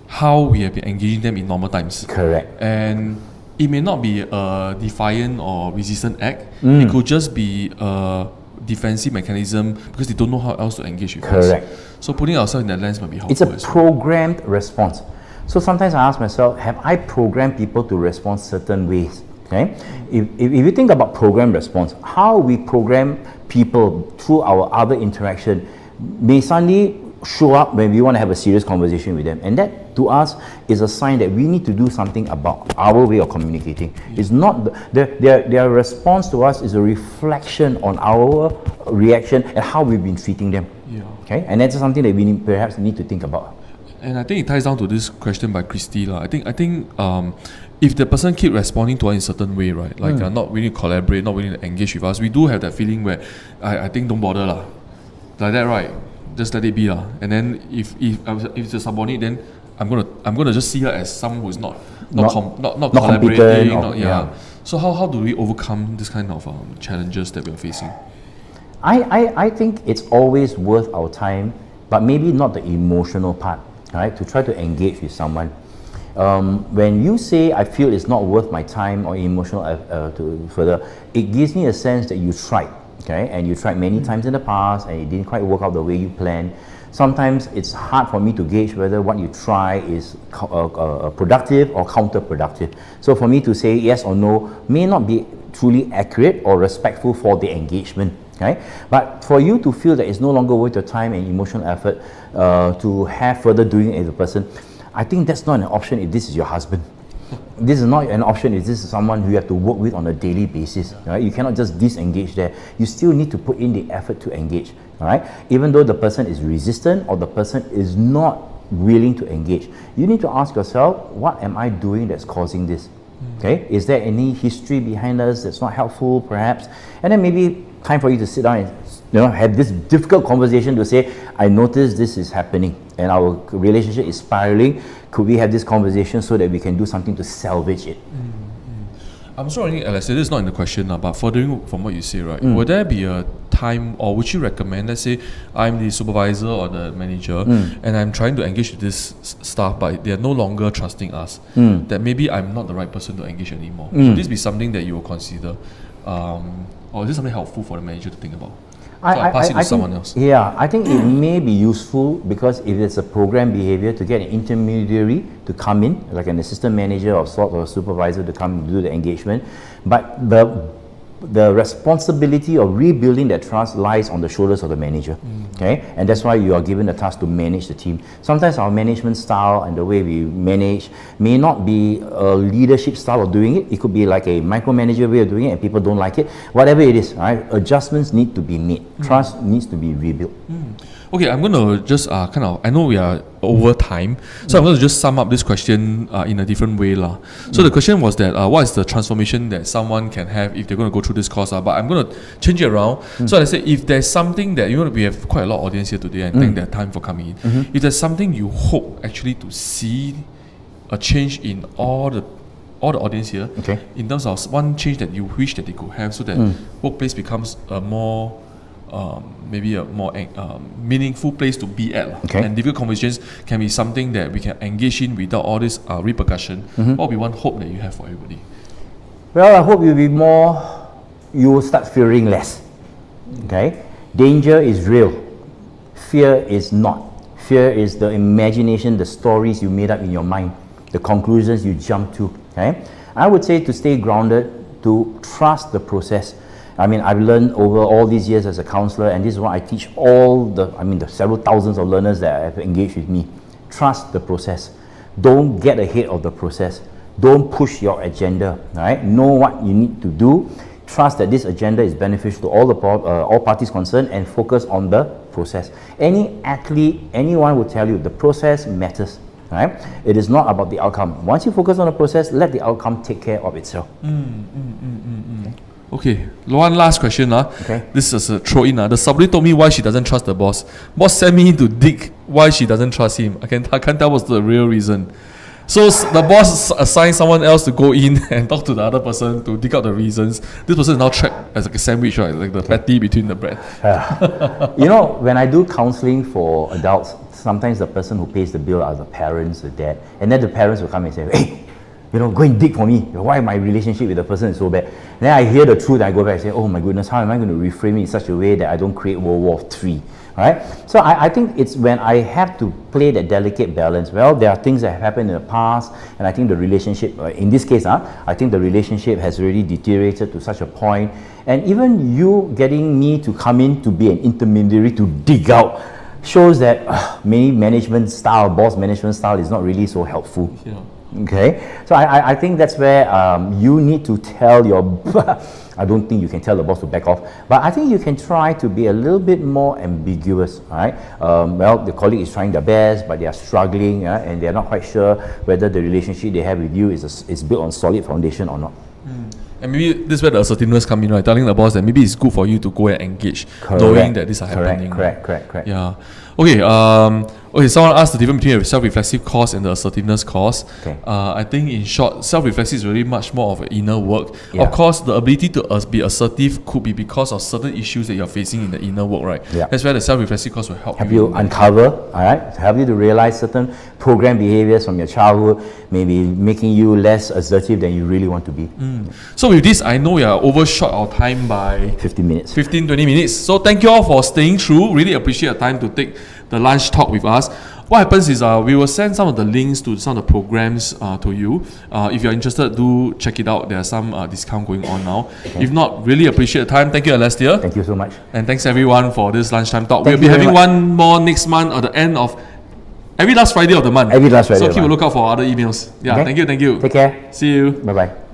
how we have been engaging them in normal times. Correct. And it may not be a defiant or resistant act. It could just be a defensive mechanism because they don't know how else to engage with us. Correct. So putting ourselves in that lens might be helpful. It's a as well. programmed response. So sometimes I ask myself, have I programmed people to respond certain ways? Okay. If you think about programmed response, how we program people through our other interaction may suddenly show up when we want to have a serious conversation with them, and that to us is a sign that we need to do something about our way of communicating. It's not their response to us is a reflection on our reaction and how we've been treating them. Yeah. Okay, and that's something that we perhaps need to think about. And I think it ties down to this question by Christy. I think if the person keep responding to us in a certain way, right, like not willing to collaborate, not willing to engage with us, we do have that feeling where I think don't bother lah. Like that, right? Just let it be lah. And then if it's a subordinate, then I'm gonna just see her as someone who's not collaborating. Yeah. So how do we overcome this kind of challenges that we are facing? I think it's always worth our time, but maybe not the emotional part, right? To try to engage with someone. When you say, I feel it's not worth my time or emotional to further, it gives me a sense that you tried, okay? And you tried many times in the past and it didn't quite work out the way you planned. Sometimes it's hard for me to gauge whether what you try is productive or counterproductive. So for me to say yes or no may not be truly accurate or respectful for the engagement. Okay? But for you to feel that it's no longer worth your time and emotional effort to have further doing it as a person, I think that's not an option if this is your husband. This is not an option if this is someone who you have to work with on a daily basis. Right? You cannot just disengage there. You still need to put in the effort to engage. All right? Even though the person is resistant or the person is not willing to engage, you need to ask yourself, what am I doing that's causing this? Okay? Is there any history behind us that's not helpful, perhaps? And then maybe time for you to sit down and have this difficult conversation to say, I notice this is happening and our relationship is spiraling. Could we have this conversation so that we can do something to salvage it? I'm sorry, Alastair, this is not in the question, but furthering from what you say, right? Would there be a time, or would you recommend, let's say I'm the supervisor or the manager and I'm trying to engage with this staff, but they're no longer trusting us, that maybe I'm not the right person to engage anymore. Should this be something that you will consider? Or is this something helpful for the manager to think about? So I pass it to someone else. Yeah, I think it may be useful because if it's a program behavior, to get an intermediary to come in, like an assistant manager of sort or a supervisor to come and do the engagement. But the responsibility of rebuilding that trust lies on the shoulders of the manager. Okay, and that's why you are given the task to manage the team. Sometimes our management style and the way we manage may not be a leadership style of doing it. It could be like a micromanager way of doing it and people don't like it. Whatever it is, right? Adjustments need to be made. Trust needs to be rebuilt. Okay, I'm going to just I know we are over time, so I'm going to just sum up this question in a different way. So the question was that what is the transformation that someone can have if they're going to go through this course? But I'm going to change it around. So let's say if there's something that, we have quite a lot of audience here today and thank their time for coming in. If there's something you hope actually to see a change in all the audience here, in terms of one change that you wish that they could have so that workplace becomes a more maybe a more meaningful place to be at. And difficult conversations can be something that we can engage in without all this repercussion. What would be one hope that you have for everybody? Well, I hope you will start fearing less. Okay? Danger is real. Fear is not. Fear is the imagination, the stories you made up in your mind, the conclusions you jump to. Okay? I would say to stay grounded, to trust the process. I mean, I've learned over all these years as a counselor, and this is what I teach all the several thousands of learners that have engaged with me. Trust the process. Don't get ahead of the process. Don't push your agenda. Right? Know what you need to do. Trust that this agenda is beneficial to all parties concerned, and focus on the process. Any athlete, anyone will tell you the process matters. Right? It is not about the outcome. Once you focus on the process, let the outcome take care of itself. Okay, one last question. This is a throw in. The subordinate told me why she doesn't trust the boss. Boss sent me to dig why she doesn't trust him. I can't tell what's the real reason. So the boss assigned someone else to go in and talk to the other person to dig out the reasons. This person is now trapped as like a sandwich, right? Like the patty between the bread. When I do counseling for adults, sometimes the person who pays the bill are the parents, the dad, and then the parents will come and say, hey, go and dig for me. Why my relationship with the person is so bad? Then I hear the truth, I go back and say, oh my goodness, how am I going to reframe it in such a way that I don't create World War III? Right? So I think it's when I have to play that delicate balance. Well, there are things that have happened in the past, and I think the relationship, in this case, I think the relationship has really deteriorated to such a point. And even you getting me to come in to be an intermediary to dig out shows that maybe management style, boss management style is not really so helpful. Yeah. Okay, so I think that's where you need to tell your I don't think you can tell the boss to back off, but I think you can try to be a little bit more ambiguous, right? Well, the colleague is trying their best, but they are struggling, and they are not quite sure whether the relationship they have with you is built on solid foundation or not. And maybe this is where the assertiveness come in, right? Telling the boss that maybe it's good for you to go and engage, knowing that these are happening. Correct. Yeah. Okay. Okay. Someone asked the difference between a self-reflexive course and the assertiveness course. Okay. I think in short, self-reflexive is really much more of an inner work. Yeah. Of course, the ability to be assertive could be because of certain issues that you're facing in the inner work, right? Yeah. That's where the self-reflexive course will help you uncover, all right? Help you to realize certain program behaviors from your childhood, maybe making you less assertive than you really want to be. So with this, I know we are overshot our time by 15 minutes. 15, 20 minutes. So thank you all for staying through. Really appreciate your time to take the lunch talk with us. What happens is we will send some of the links to some of the programs to you. If you're interested, do check it out. There are some discount going on now. Okay. If not, really appreciate the time. Thank you, Alastair. Thank you so much. And thanks everyone for this lunchtime talk. Thank we'll be having one more next month at the end of every last Friday of the month. Every last Friday. So keep a lookout for other emails. Yeah, okay. Thank you. Take care. See you. Bye-bye.